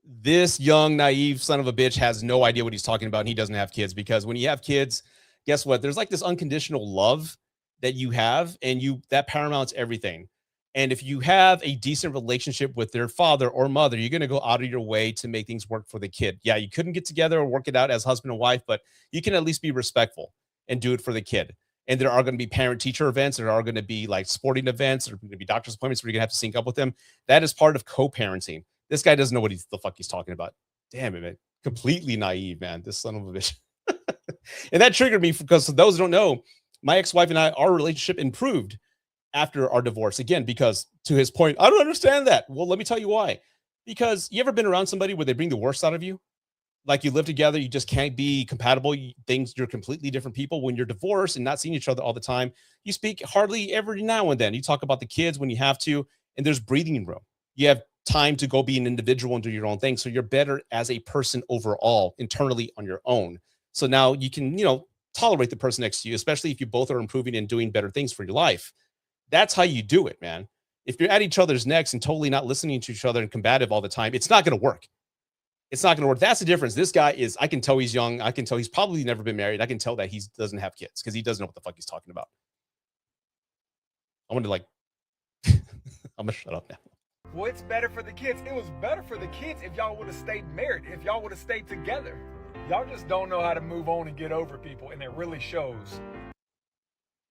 this young, naive son of a bitch has no idea what he's talking about, and he doesn't have kids, because when you have kids, guess what? There's like this unconditional love that you have, and that paramounts everything. And if you have a decent relationship with their father or mother, you're going to go out of your way to make things work for the kid. Yeah, you couldn't get together or work it out as husband and wife, but you can at least be respectful and do it for the kid. And there are going to be parent-teacher events. There are going to be like sporting events. There are going to be doctor's appointments where you're going to have to sync up with them. That is part of co-parenting. This guy doesn't know what the fuck he's talking about. Damn it, man. Completely naive, man. This son of a bitch. And that triggered me because, for those who don't know, my ex-wife and I, our relationship improved after our divorce. Again, because to his point, I don't understand that. Well, let me tell you why. Because you ever been around somebody where they bring the worst out of you? Like, you live together, you just can't be compatible. You're completely different people. When you're divorced and not seeing each other all the time, you speak hardly every now and then. You talk about the kids when you have to, and there's breathing room. You have time to go be an individual and do your own thing. So you're better as a person overall, internally on your own. So now you can, tolerate the person next to you, especially if you both are improving and doing better things for your life. That's how you do it, man. If you're at each other's necks and totally not listening to each other and combative all the time, it's not going to work. It's not going to work. That's the difference. This guy is, I can tell he's young. I can tell he's probably never been married. I can tell that he doesn't have kids because he doesn't know what the fuck he's talking about. I want to I'm going to shut up now. Well, it's better for the kids. It was better for the kids if y'all would have stayed married, if y'all would have stayed together. Y'all just don't know how to move on and get over people, and it really shows.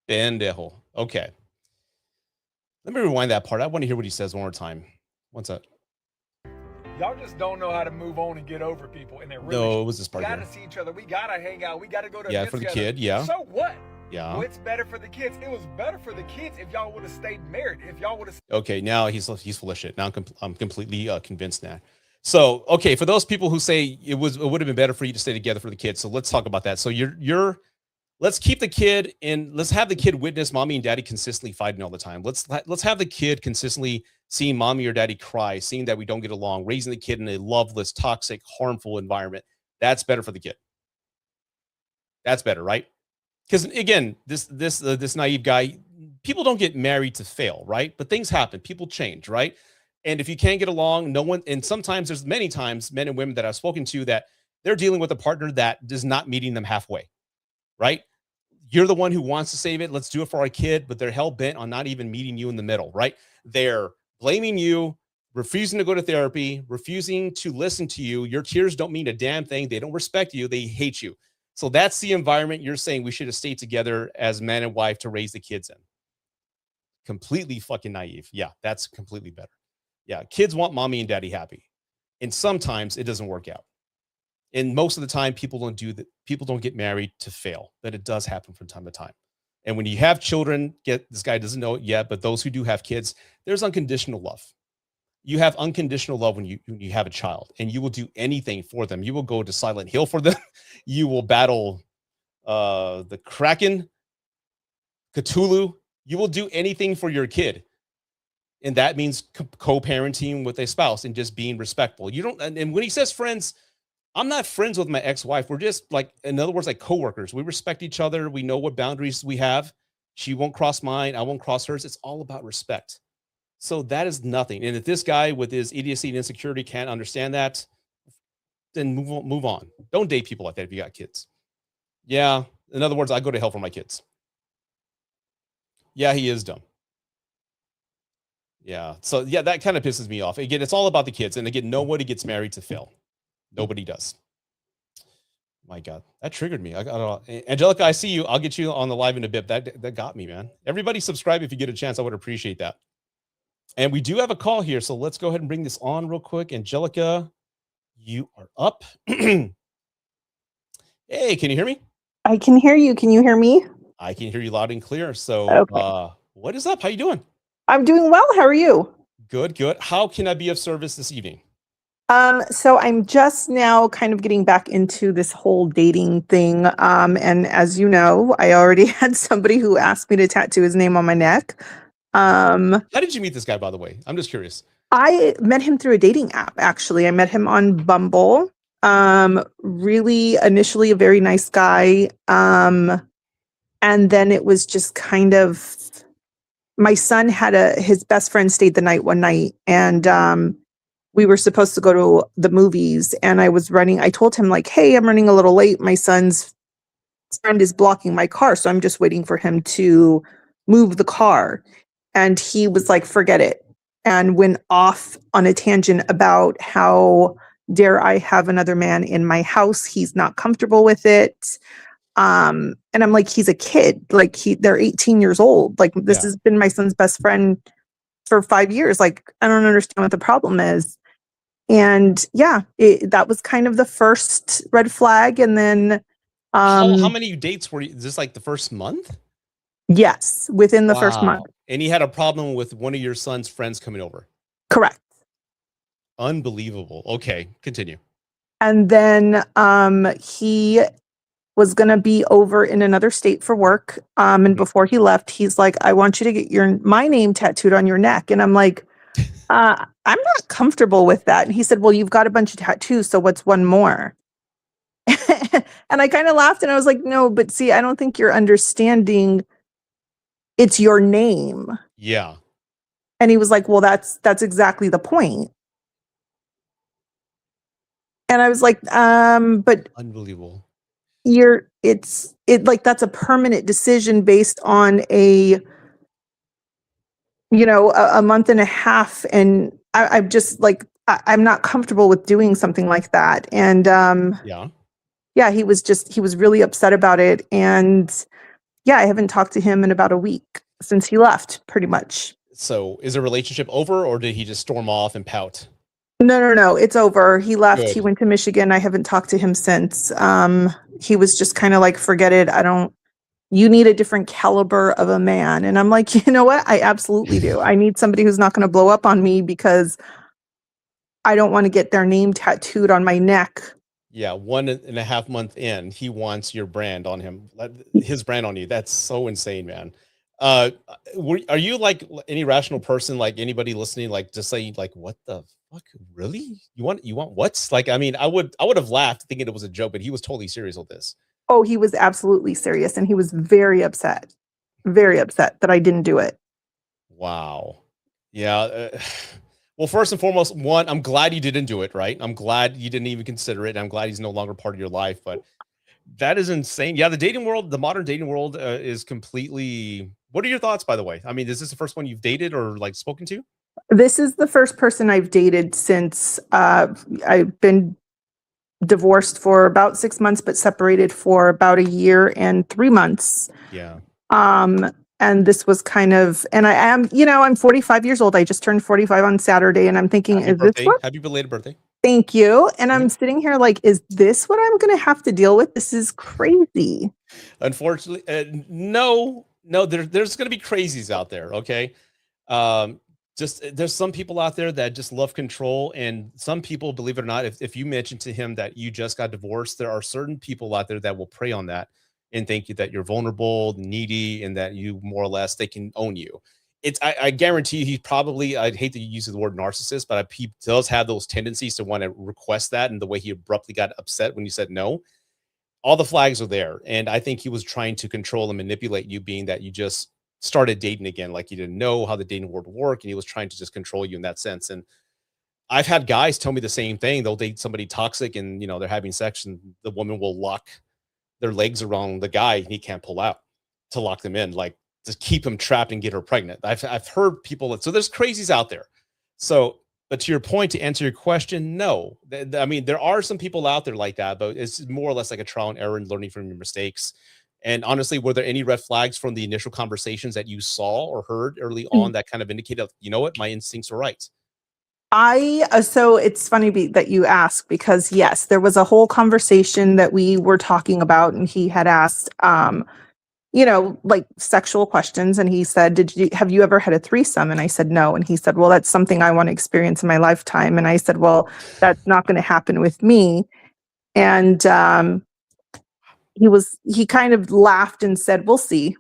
Pendejo. Okay. Let me rewind that part. I want to hear what he says one more time. What's that? Y'all just don't know how to move on and get over people, and it really No, it was this part. We gotta see each other. We gotta hang out. We gotta go to events for the together. Kid. Yeah. So what? Yeah. What's better for the kids? It was better for the kids if y'all would have stayed married. If y'all would have. Okay, now he's full of shit. Now I'm completely convinced now. So okay, for those people who say it would have been better for you to stay together for the kids, so let's talk about that. So you're let's keep the kid and let's have the kid witness mommy and daddy consistently fighting all the time. Let's have the kid consistently seeing mommy or daddy cry, seeing that we don't get along, raising the kid in a loveless, toxic, harmful environment. That's better for the kid. That's better, right? Because again, this naive guy, people don't get married to fail, right? But things happen, people change, right? And if you can't get along, no one. And sometimes there's many times men and women that I've spoken to that they're dealing with a partner that is not meeting them halfway, right? You're the one who wants to save it. Let's do it for our kid, but they're hell bent on not even meeting you in the middle, right? They're blaming you, refusing to go to therapy, refusing to listen to you. Your tears don't mean a damn thing. They don't respect you. They hate you. So that's the environment you're saying we should have stayed together as man and wife to raise the kids in. Completely fucking naive. Yeah, that's completely better. Yeah, kids want mommy and daddy happy. And sometimes it doesn't work out. And most of the time, people don't do that. People don't get married to fail, but it does happen from time to time. And when you have children, this guy doesn't know it yet, but those who do have kids, there's unconditional love. You have unconditional love when you have a child, and you will do anything for them. You will go to Silent Hill for them. You will battle the Kraken, Cthulhu. You will do anything for your kid. And that means co-parenting with a spouse and just being respectful. You don't, and when he says friends, I'm not friends with my ex-wife. We're just like, in other words, like coworkers. We respect each other. We know what boundaries we have. She won't cross mine. I won't cross hers. It's all about respect. So that is nothing. And if this guy with his idiocy and insecurity can't understand that, then move on. Don't date people like that if you got kids. Yeah. In other words, I go to hell for my kids. Yeah, he is dumb. Yeah. So yeah, that kind of pisses me off. Again, it's all about the kids. And again, nobody gets married to fail. Nobody does. My God, that triggered me. I got Angelica. I see you. I'll get you on the live in a bit. That got me, man. Everybody, subscribe if you get a chance. I would appreciate that. And we do have a call here, so let's go ahead and bring this on real quick. Angelica, you are up. Hey, can you hear me? I can hear you. Can you hear me? I can hear you loud and clear. So, Okay. what is up? How you doing? I'm doing well. How are you? Good, good. How can I be of service this evening? So I'm just now kind of getting back into this whole dating thing. And as you know, I already had somebody who asked me to tattoo his name on my neck. How did you meet this guy, by the way? I'm just curious. I met him through a dating app, actually. I met him on Bumble. Really initially a very nice guy. And then it was just kind of, my son had his best friend stayed the night one night, and we were supposed to go to the movies, and I told him like, hey, I'm running a little late. My son's friend is blocking my car, so I'm just waiting for him to move the car. And he was like, forget it, and went off on a tangent about how dare I have another man in my house. He's not comfortable with it. And I'm like, he's a kid. Like they're 18 years old. Like this has been my son's best friend for 5 years. Like, I don't understand what the problem is. And yeah, that was kind of the first red flag. And then, how many dates were you? Is this like the first month? Yes, within the first month. And he had a problem with one of your son's friends coming over. Correct. Unbelievable. Okay, continue. And then he was going to be over in another state for work. And before he left, he's like, I want you to get my name tattooed on your neck. And I'm like, I'm not comfortable with that. And he said, well, you've got a bunch of tattoos, so what's one more? And I kind of laughed and I was like, no, but see, I don't think you're understanding. It's your name. Yeah. And he was like, well, that's exactly the point. And I was like, but unbelievable. That's a permanent decision based on a month and a half. And I'm just like, I'm not comfortable with doing something like that. And yeah, he was really upset about it. And yeah, I haven't talked to him in about a week since he left, pretty much. So is the relationship over, or did he just storm off and pout? No, it's over. He left. Good. He went to Michigan. I haven't talked to him since. He was just kind of like, forget it. you need a different caliber of a man. And I'm like, you know what? I absolutely do. I need somebody who's not going to blow up on me because I don't want to get their name tattooed on my neck. Yeah, 1.5 month in, he wants your brand on him, his brand on you. That's so insane, man. Are you like any rational person, like anybody listening, like just saying, like, what the fuck? Really? You want what's like? I mean, I would have laughed thinking it was a joke, but he was totally serious with this. Oh, he was absolutely serious. And he was very upset that I didn't do it. Wow. Yeah. Well, first and foremost, one, I'm glad you didn't do it, right? I'm glad you didn't even consider it. I'm glad he's no longer part of your life, but that is insane. Yeah, the dating world, the modern dating world is completely. What are your thoughts, by the way? I mean, is this the first one you've dated or like spoken to? This is the first person I've dated since I've been divorced for about 6 months, but separated for about a year and 3 months. Yeah. Um, and this was kind of, and I am, I'm 45 years old. I just turned 45 on Saturday, and I'm thinking, Happy is this birthday. what? Happy belated birthday. Thank you. And Mhm. I'm sitting here like, is this what I'm going to have to deal with? This is crazy. Unfortunately, no, there's going to be crazies out there. Okay. Um, just there's some people out there that just love control, and some people, believe it or not, if you mention to him that you just got divorced, there are certain people out there that will prey on that and think that you're vulnerable, needy, and that you more or less they can own you. I guarantee you, he probably, I'd hate to use the word narcissist, but he does have those tendencies to want to request that, and the way he abruptly got upset when you said no, all the flags are there. And I think he was trying to control and manipulate you, being that you just started dating again, like you didn't know how the dating world worked, and he was trying to just control you in that sense. And I've had guys tell me the same thing. They'll date somebody toxic, and they're having sex, and the woman will lock their legs around the guy, and he can't pull out to lock them in, like to keep him trapped and get her pregnant. I've heard people. So there's crazies out there. So, but to your point, to answer your question, no. I mean, there are some people out there like that, but it's more or less like a trial and error and learning from your mistakes. And honestly, were there any red flags from the initial conversations that you saw or heard early on that kind of indicated, you know what, my instincts were right? So it's funny that you ask, because yes, there was a whole conversation that we were talking about, and he had asked, like sexual questions. And he said, have you ever had a threesome? And I said, no. And he said, well, that's something I want to experience in my lifetime. And I said, well, that's not going to happen with me. And, he kind of laughed and said, we'll see.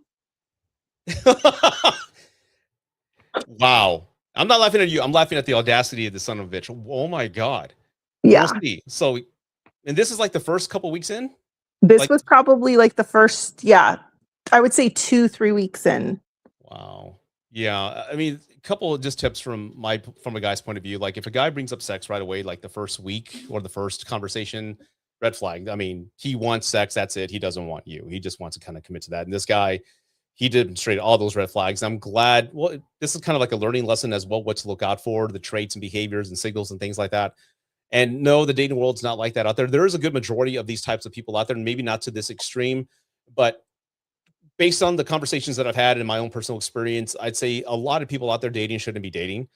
Wow. I'm not laughing at you. I'm laughing at the audacity of the son of a bitch. Oh my God. We'll Yeah. see. So, and this is like the first couple weeks in? This Like, was probably like the first, I would say 2-3 weeks in. wow. Yeah. I mean, a couple of just tips from a guy's point of view. Like if a guy brings up sex right away, like the first week or the first conversation, red flag. I mean, he wants sex. That's it. He doesn't want you. He just wants to kind of commit to that. And this guy, he demonstrated all those red flags. I'm glad. Well, this is kind of like a learning lesson as well, what to look out for, the traits and behaviors and signals and things like that. And no, the dating world's not like that out there. There is a good majority of these types of people out there, and maybe not to this extreme, but based on the conversations that I've had in my own personal experience, I'd say a lot of people out there dating shouldn't be dating.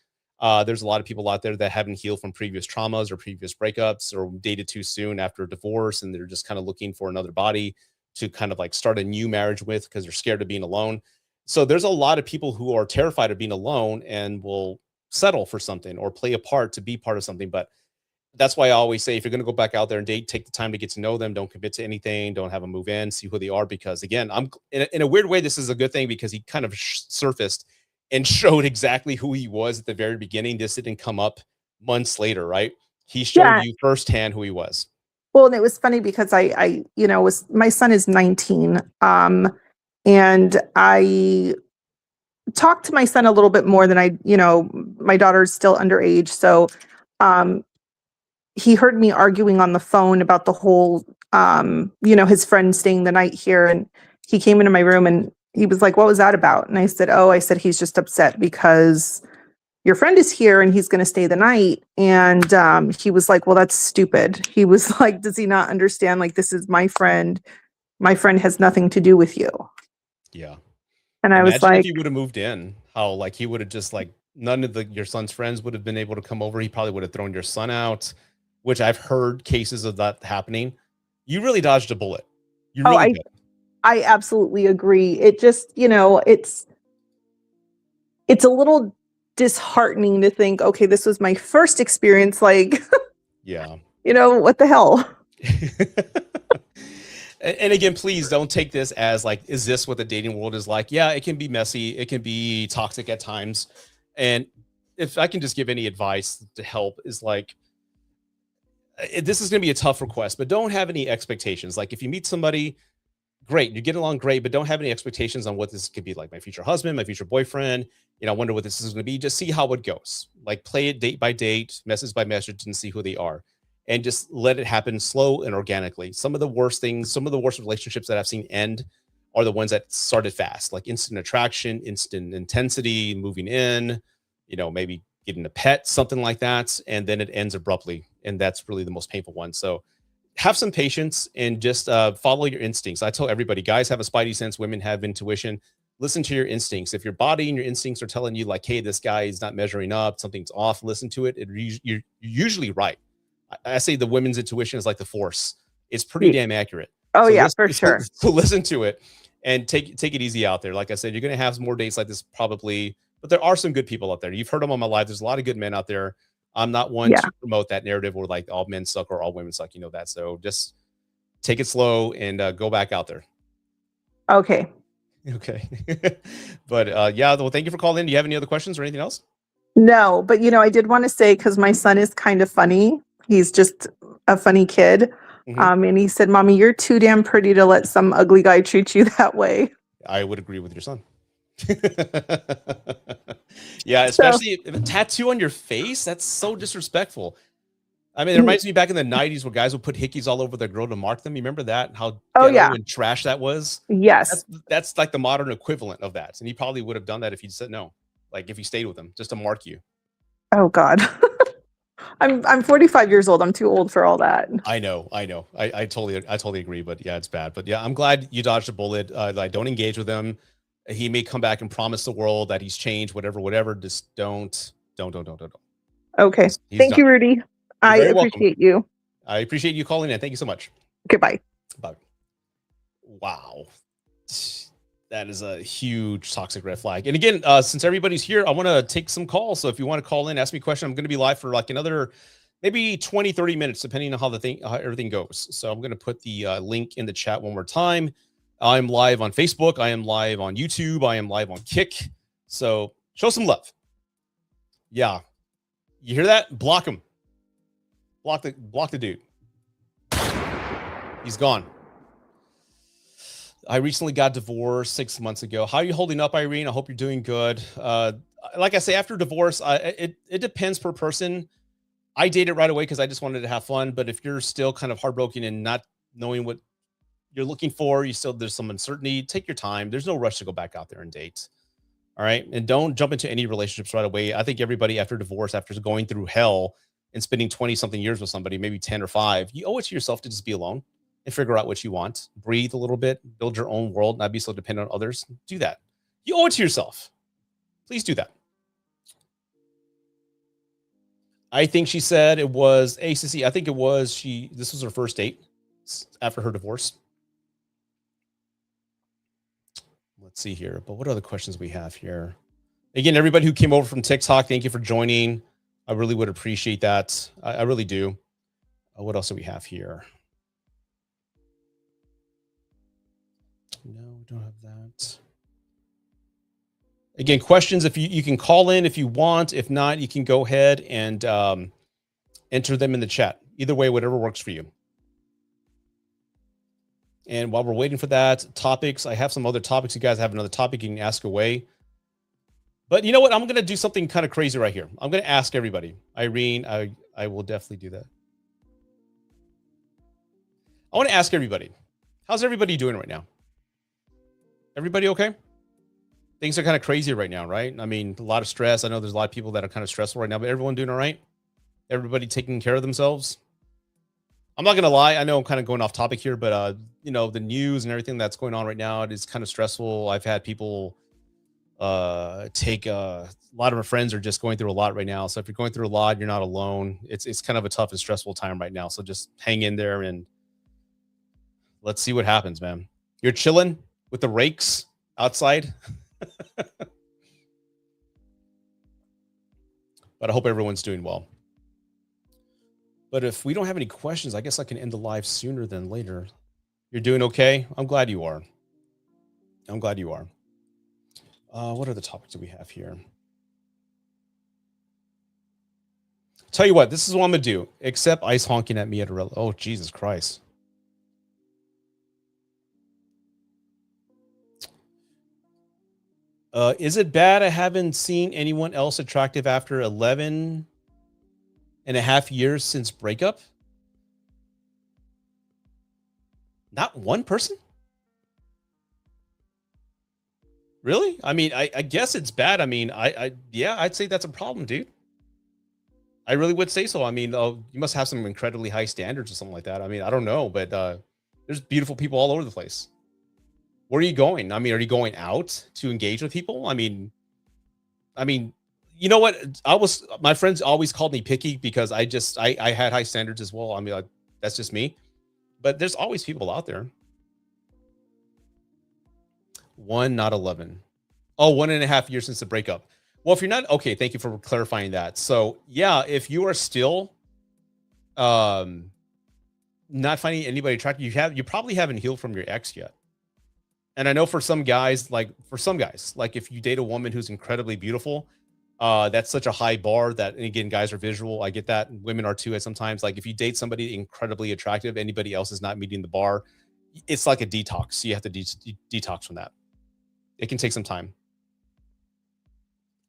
There's a lot of people out there that haven't healed from previous traumas or previous breakups, or dated too soon after a divorce, and they're just kind of looking for another body to kind of like start a new marriage with because they're scared of being alone. So there's a lot of people who are terrified of being alone and will settle for something or play a part to be part of something. But that's why I always say, if you're going to go back out there and date, take the time to get to know them. Don't commit to anything. Don't have them move in, see who they are. Because again, I'm in a weird way, this is a good thing because he kind of surfaced and showed exactly who he was at the very beginning. This didn't come up months later, right? He showed Yeah. you firsthand who he was. Well, and it was funny because my son is 19. And I talked to my son a little bit more than my daughter's still underage. So, um, he heard me arguing on the phone about the whole, his friend staying the night here. And he came into my room and he was like, what was that about? And I said, he's just upset because your friend is here and he's going to stay the night. And he was like, well, that's stupid. He was like, does he not understand? Like, this is my friend. My friend has nothing to do with you. Yeah. And I was Imagine if like, he would have moved in, how like he would have just like none of your son's friends would have been able to come over. He probably would have thrown your son out, which I've heard cases of that happening. You really dodged a bullet. You oh, really I did. I absolutely agree. It just, it's a little disheartening to think, okay, this was my first experience. Like, Yeah. what the hell? And again, please don't take this as like, is this what the dating world is like? Yeah, it can be messy. It can be toxic at times. And if I can just give any advice to help, is like, this is going to be a tough request, but don't have any expectations. Like, if you meet somebody, great, you get along great, but don't have any expectations on what this could be like. My future husband, my future boyfriend, I wonder what this is going to be. Just see how it goes. Like, play it date by date, message by message, and see who they are. And just let it happen slow and organically. Some of the worst things, some of the worst relationships that I've seen end are the ones that started fast, like instant attraction, instant intensity, moving in, maybe getting a pet, something like that. And then it ends abruptly. And that's really the most painful one. So have some patience and just follow your instincts. I tell everybody, guys have a spidey sense, women have intuition. Listen to your instincts. If your body and your instincts are telling you like, hey, this guy is not measuring up, something's off, listen to it. You're usually right. I say the women's intuition is like the force. It's pretty damn accurate. Oh, So yeah, for sure. So listen to it and take it easy out there. Like I said, you're going to have some more dates like this probably, but there are some good people out there. You've heard them on my live. There's a lot of good men out there. I'm not one to promote that narrative where like all men suck or all women suck. You know that. So just take it slow and go back out there. Okay. Okay. But yeah, well, thank you for calling in. Do you have any other questions or anything else? No, but I did want to say, because my son is kind of funny. He's just a funny kid. And he said, Mommy, you're too damn pretty to let some ugly guy treat you that way. I would agree with your son. Yeah, especially a tattoo on your face. That's so disrespectful. I mean, it reminds me back in the 90s where guys would put hickeys all over their girl to mark them. You remember that? How ghetto and trash that was? Yes. That's like the modern equivalent of that. And he probably would have done that if he said no. Like if he stayed with him, just to mark you. Oh God. I'm 45 years old. I'm too old for all that. I know. I totally agree. But yeah, it's bad. But yeah, I'm glad you dodged a bullet. Like, don't engage with him. He may come back and promise the world that he's changed, whatever. Just don't. Okay. Thank you, Rudy. I appreciate you. I appreciate you calling in. Thank you so much. Goodbye. Bye. Wow. That is a huge toxic red flag. And again, since everybody's here, I want to take some calls. So if you want to call in, ask me a question. I'm going to be live for like another maybe 20, 30 minutes, depending on how everything goes. So I'm going to put the link in the chat one more time. I'm live on Facebook. I am live on YouTube. I am live on Kick. So show some love. Yeah. You hear that? Block him. Block the dude. He's gone. I recently got divorced 6 months ago. How are you holding up, Irene? I hope you're doing good. Like I say, after divorce, it depends per person. I dated right away because I just wanted to have fun. But if you're still kind of heartbroken and not knowing what you're looking for, there's some uncertainty, take your time. There's no rush to go back out there and date. All right. And don't jump into any relationships right away. I think everybody after divorce, after going through hell and spending 20 something years with somebody, maybe 10 or 5, you owe it to yourself to just be alone and figure out what you want. Breathe a little bit, build your own world, not be so dependent on others. Do that. You owe it to yourself. Please do that. I think she said it was ACC. I think it was this was her first date after her divorce. Let's see here. But what other questions we have here? Again, everybody who came over from TikTok, thank you for joining. I really would appreciate that. I really do. What else do we have here? No, we don't have that. Again, questions, if you can call in if you want. If not, you can go ahead and enter them in the chat. Either way, whatever works for you. And while we're waiting for that, topics, I have some other topics. You guys have another topic you can ask away. But you know what? I'm going to do something kind of crazy right here. I'm going to ask everybody. Irene, I will definitely do that. I want to ask everybody, how's everybody doing right now? Everybody okay? Things are kind of crazy right now, right? I mean, a lot of stress. I know there's a lot of people that are kind of stressful right now, but everyone doing all right? Everybody taking care of themselves? I'm not going to lie. I know I'm kind of going off topic here, but, the news and everything that's going on right now, it is kind of stressful. I've had people take a lot of my friends are just going through a lot right now. So if you're going through a lot, you're not alone. It's kind of a tough and stressful time right now. So just hang in there and let's see what happens, man. You're chilling with the rakes outside. But I hope everyone's doing well. But if we don't have any questions, I guess I can end the live sooner than later. You're doing okay? I'm glad you are. I'm glad you are. What other topics do we have here? Tell you what, this is what I'm gonna do. Except ice honking at me at a oh Jesus Christ. Is it bad I haven't seen anyone else attractive after 11 and a half years since breakup? Not one person? Really? I mean, I guess it's bad. I mean, yeah, I'd say that's a problem, dude. I really would say so. I mean, you must have some incredibly high standards or something like that. I mean, I don't know, but there's beautiful people all over the place. Where are you going? I mean, are you going out to engage with people? I mean, you know what? My friends always called me picky because I had high standards as well. I mean, that's just me. But there's always people out there. One, not 11. Oh, 1.5 years since the breakup. Well, if you're not, okay, thank you for clarifying that. So yeah, if you are still not finding anybody attractive, you probably haven't healed from your ex yet. And I know for some guys, like if you date a woman who's incredibly beautiful, that's such a high bar that, and again, guys are visual. I get that. Women are too at sometimes. Like if you date somebody incredibly attractive, anybody else is not meeting the bar. It's like a detox. You have to detox from that. It can take some time.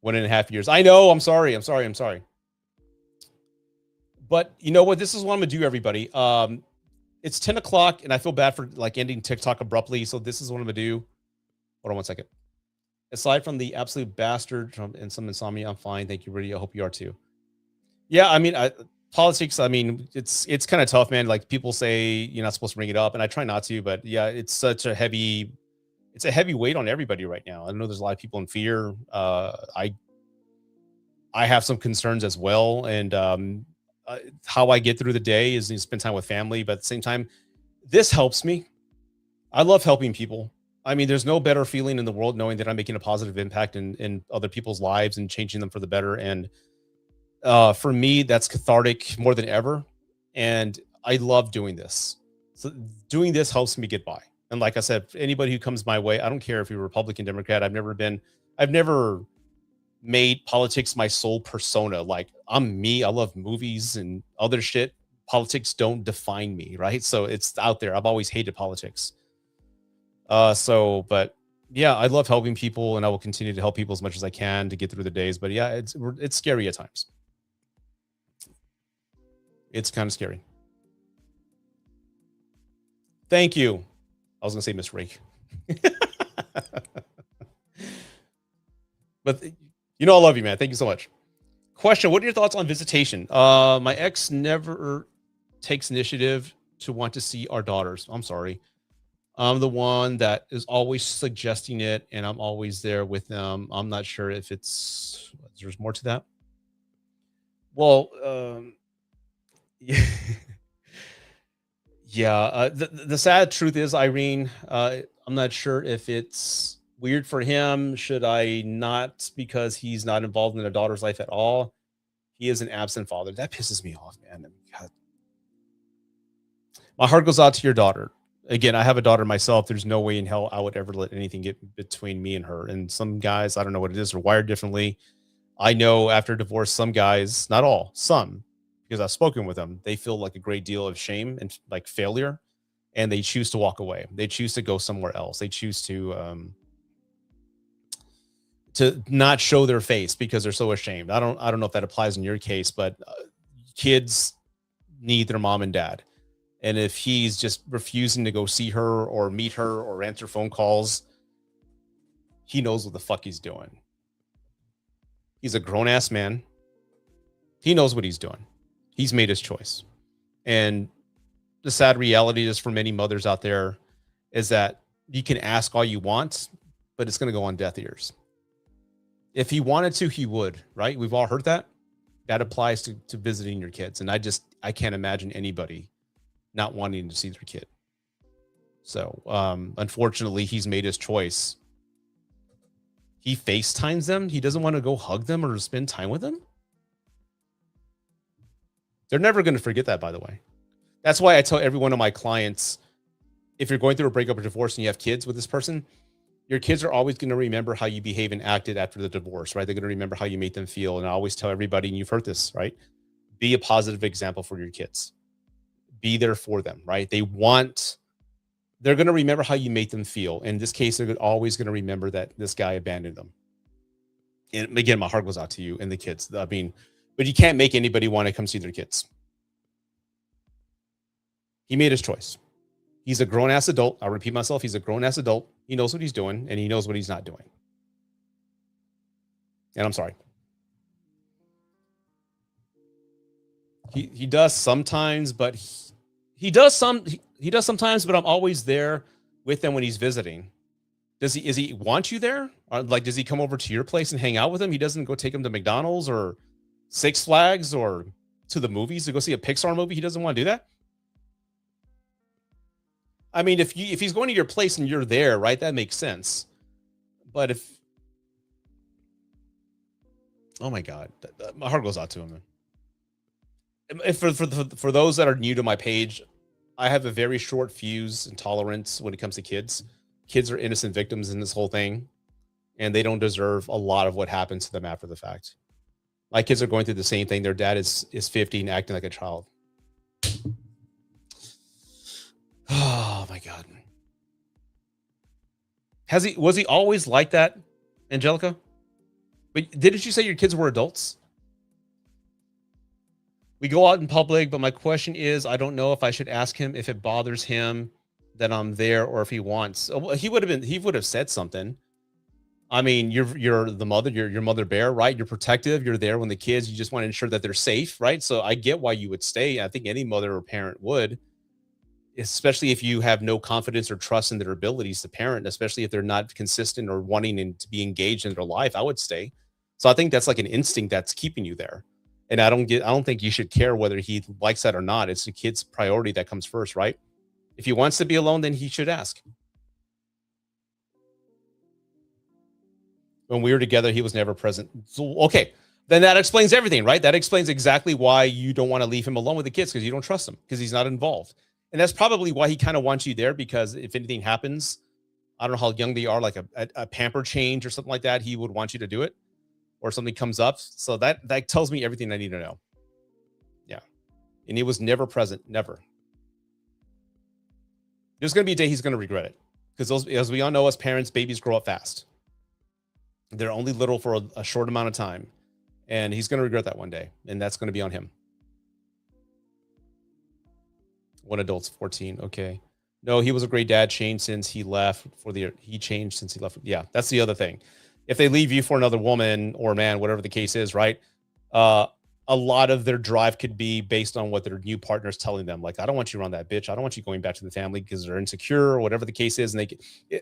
1.5 years. I know. I'm sorry. But you know what? This is what I'm gonna do, everybody. It's 10 o'clock, and I feel bad for like ending TikTok abruptly. So this is what I'm gonna do. Hold on one second. Aside from the absolute bastard and some insomnia, I'm fine. Thank you, Rudy. I hope you are too. Yeah, I mean, politics. I mean, it's kind of tough, man. Like people say you're not supposed to bring it up, and I try not to. But yeah, it's such a heavy. It's a heavy weight on everybody right now. I know there's a lot of people in fear. I have some concerns as well, and how I get through the day is to spend time with family. But at the same time, this helps me. I love helping people. I mean, there's no better feeling in the world knowing that I'm making a positive impact in other people's lives and changing them for the better. And for me, that's cathartic more than ever. And I love doing this. So doing this helps me get by. And like I said, anybody who comes my way, I don't care if you're Republican, Democrat. I've never made politics my sole persona. Like I'm me. I love movies and other shit. Politics don't define me, right? So it's out there. I've always hated politics. But yeah, I love helping people, and I will continue to help people as much as I can to get through the days. But yeah, it's scary at times. It's kind of scary. Thank you. I was gonna say Miss Rake. But you know I love you, man. Thank you so much. Question: what are your thoughts on visitation? My ex never takes initiative to want to see our daughters. I'm sorry. I'm the one that is always suggesting it, and I'm always there with them. I'm not sure if there's more to that. Well, yeah. Yeah, the sad truth is, Irene, I'm not sure if it's weird for him. Should I not, because he's not involved in a daughter's life at all? He is an absent father. That pisses me off, man. God. My heart goes out to your daughter. Again, I have a daughter myself. There's no way in hell I would ever let anything get between me and her. And some guys, I don't know what it is, are wired differently. I know after divorce, some guys, not all, some, because I've spoken with them, they feel like a great deal of shame and like failure, and they choose to walk away. They choose to go somewhere else. They choose to not show their face because they're so ashamed. I don't know if that applies in your case, but kids need their mom and dad. And if he's just refusing to go see her or meet her or answer phone calls, he knows what the fuck he's doing. He's a grown ass man. He knows what he's doing. He's made his choice. And the sad reality is for many mothers out there is that you can ask all you want, but it's going to go on deaf ears. If he wanted to, he would, right? We've all heard that. That applies to visiting your kids. And I can't imagine anybody not wanting to see their kid. So, unfortunately, he's made his choice. He FaceTimes them. He doesn't want to go hug them or spend time with them. They're never going to forget that, by the way. That's why I tell every one of my clients, if you're going through a breakup or divorce and you have kids with this person, your kids are always going to remember how you behave and acted after the divorce, right? They're going to remember how you made them feel. And I always tell everybody, and you've heard this, right? Be a positive example for your kids. Be there for them, right? They're going to remember how you made them feel. In this case, they're always going to remember that this guy abandoned them. And again, my heart goes out to you and the kids. I mean, but you can't make anybody want to come see their kids. He made his choice. He's a grown-ass adult. I'll repeat myself. He's a grown-ass adult. He knows what he's doing, and he knows what he's not doing. And I'm sorry. He does sometimes, but he does sometimes, but I'm always there with him when he's visiting. Is he want you there? Or like, does he come over to your place and hang out with him? He doesn't go take him to McDonald's or Six Flags or to the movies to go see a Pixar movie? He doesn't want to do that? I mean, if he's going to your place and you're there, right, that makes sense. But oh my God, my heart goes out to him. If for those that are new to my page, I have a very short fuse and tolerance when it comes to kids. Kids are innocent victims in this whole thing, and they don't deserve a lot of what happens to them after the fact. My kids are going through the same thing. Their dad is 50 and acting like a child. Oh my God. Was he always like that, Angelica? But didn't you say your kids were adults? We go out in public, but my question is, I don't know if I should ask him if it bothers him that I'm there or if he wants. He would have said something. I mean, you're the mother, your mother bear, right? You're protective. You're there when the kids, you just want to ensure that they're safe, right? So I get why you would stay. I think any mother or parent would, especially if you have no confidence or trust in their abilities to parent, especially if they're not consistent or wanting to be engaged in their life. I would stay. So I think that's like an instinct that's keeping you there. And I don't think you should care whether he likes that or not. It's the kid's priority that comes first, right? If he wants to be alone, then he should ask. When we were together, he was never present. So, okay, then that explains everything, right? That explains exactly why you don't want to leave him alone with the kids, because you don't trust him, because he's not involved. And that's probably why he kind of wants you there, because if anything happens, I don't know how young they are, like a pamper change or something like that, he would want you to do it, or something comes up. So that tells me everything I need to know. Yeah. And he was never present, never. There's going to be a day he's going to regret it, because as we all know, as parents, babies grow up fast. They're only little for a short amount of time, and he's going to regret that one day, and that's going to be on him. One adult's 14. Okay. No, he was a great dad. Changed since he left he changed since he left. Yeah, that's the other thing. If they leave you for another woman or man, whatever the case is, right? A lot of their drive could be based on what their new partner's telling them. Like, I don't want you around that bitch. I don't want you going back to the family because they're insecure or whatever the case is. And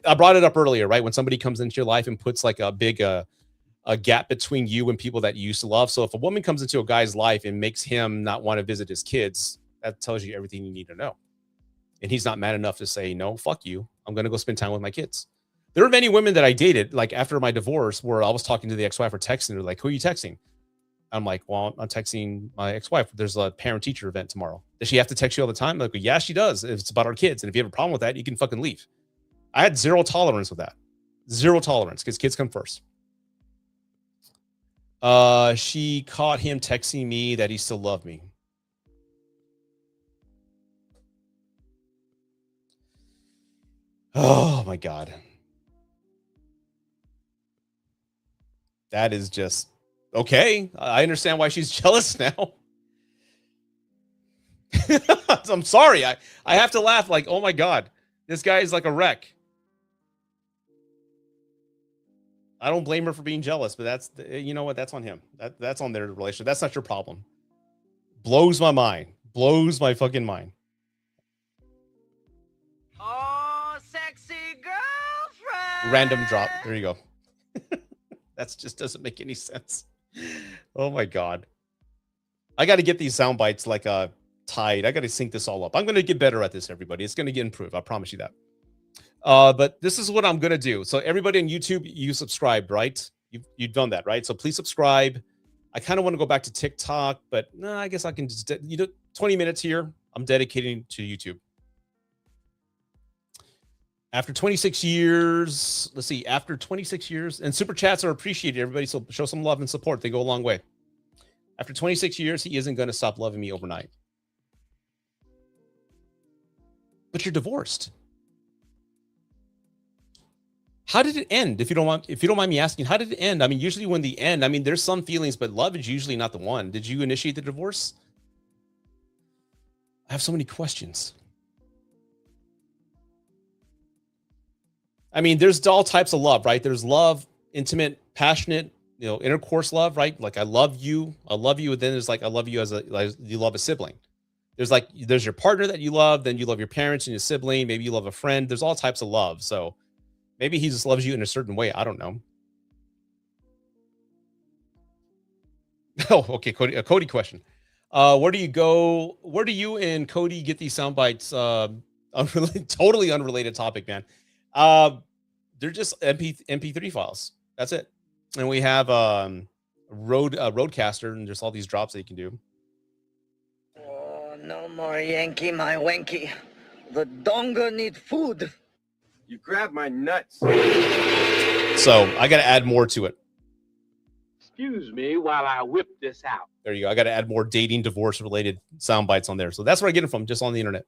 I brought it up earlier, right? When somebody comes into your life and puts like a big a gap between you and people that you used to love. So if a woman comes into a guy's life and makes him not want to visit his kids, that tells you everything you need to know. And he's not mad enough to say, no, fuck you. I'm going to go spend time with my kids. There were many women that I dated, like after my divorce, where I was talking to the ex-wife or texting her, like, who are you texting? I'm like, well, I'm texting my ex-wife. There's a parent-teacher event tomorrow. Does she have to text you all the time? I'm like, yeah, she does. If it's about our kids. And if you have a problem with that, you can fucking leave. I had zero tolerance with that. Zero tolerance, because kids come first. She caught him texting me that he still loved me. Oh my God. That is just okay. I understand why she's jealous now. I'm sorry. I have to laugh like, oh my God, this guy is like a wreck. I don't blame her for being jealous, but that's, you know what? That's on him. That's on their relationship. That's not your problem. Blows my mind. Blows my fucking mind. Oh, sexy girlfriend. Random drop. There you go. That just doesn't make any sense. Oh my God. I got to get these sound bites like tied. I got to sync this all up. I'm going to get better at this, everybody. It's going to get improved. I promise you that. But this is what I'm gonna do. So everybody on YouTube, you subscribed, right? You've done that, right? So please subscribe. I kind of want to go back to TikTok, but no, I guess I can just 20 minutes here. I'm dedicating to YouTube. After 26 years, let's see, after 26 years, and super chats are appreciated, everybody. So show some love and support. They go a long way. After 26 years, he isn't going to stop loving me overnight. But you're divorced. How did it end? If you don't mind me asking, how did it end? I mean, usually when the end, I mean, there's some feelings, but love is usually not the one. Did you initiate the divorce? I have so many questions. I mean, there's all types of love, right? There's love, intimate, passionate, intercourse love, right? Like I love you. And then there's like I love you as you love a sibling. There's your partner that you love, then you love your parents and your sibling. Maybe you love a friend. There's all types of love. So maybe he just loves you in a certain way. I don't know. Oh, okay. Cody question. Where do you and Cody get these sound bites? Totally unrelated topic, man. They're just MP3 files. That's it. And we have Roadcaster, and there's all these drops that you can do. Oh, no more Yankee, my wanky. The donga need food. You grabbed my nuts. So I got to add more to it. Excuse me while I whip this out. There you go. I got to add more dating, divorce related sound bites on there. So that's where I get it from, just on the internet.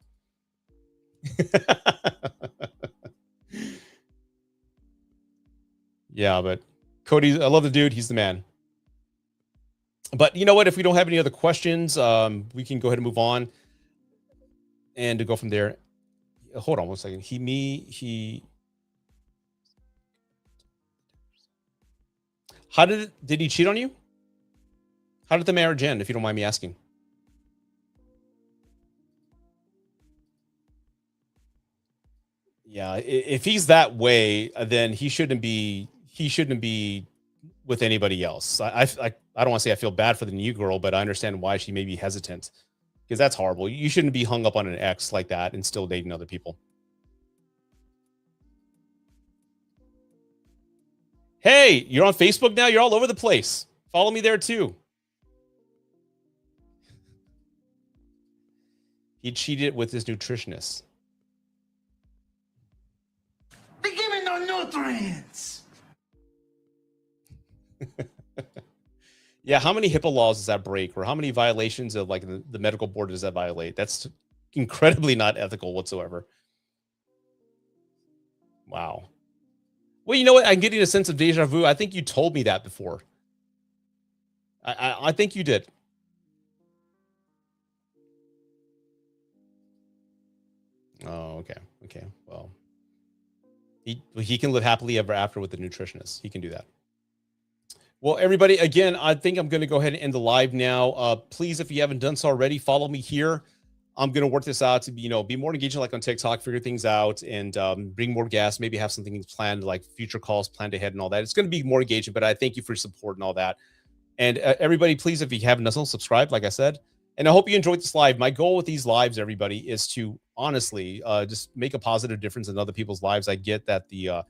Yeah, but Cody, I love the dude. He's the man. But you know what? If we don't have any other questions, we can go ahead and move on and to go from there. Hold on one second. How did he cheat on you? How did the marriage end, if you don't mind me asking? Yeah, if he's that way, then he shouldn't be with anybody else. I don't want to say I feel bad for the new girl, but I understand why she may be hesitant, because that's horrible. You shouldn't be hung up on an ex like that and still dating other people. Hey, you're on Facebook now? You're all over the place. Follow me there too. He cheated with his nutritionist. They give me no nutrients. Yeah, how many HIPAA laws does that break, or how many violations of like the medical board does that violate? That's incredibly not ethical whatsoever. Wow. Well, you know what? I'm getting a sense of deja vu. I think you told me that before. I think you did. Oh, okay. Okay. Well, he can live happily ever after with the nutritionist. He can do that. Well, everybody, again, I think I'm going to go ahead and end the live now. Please, if you haven't done so already, follow me here. I'm going to work this out to be more engaging, like on TikTok, figure things out, and bring more guests, maybe have something planned, like future calls planned ahead and all that. It's going to be more engaging, but I thank you for your support and all that. And everybody, please, if you haven't done so, subscribe, like I said. And I hope you enjoyed this live. My goal with these lives, everybody, is to honestly just make a positive difference in other people's lives. I get that the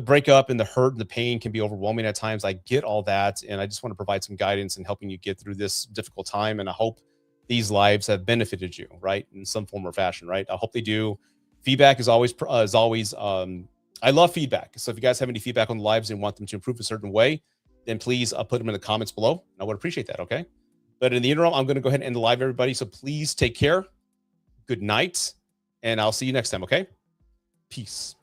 breakup and the hurt and the pain can be overwhelming at times. I get all that. And I just want to provide some guidance in helping you get through this difficult time. And I hope these lives have benefited you, right? In some form or fashion, right? I hope they do. Feedback is always, I love feedback. So if you guys have any feedback on the lives and want them to improve a certain way, then please put them in the comments below. I would appreciate that, okay? But in the interim, I'm going to go ahead and end the live, everybody. So please take care. Good night. And I'll see you next time, okay? Peace.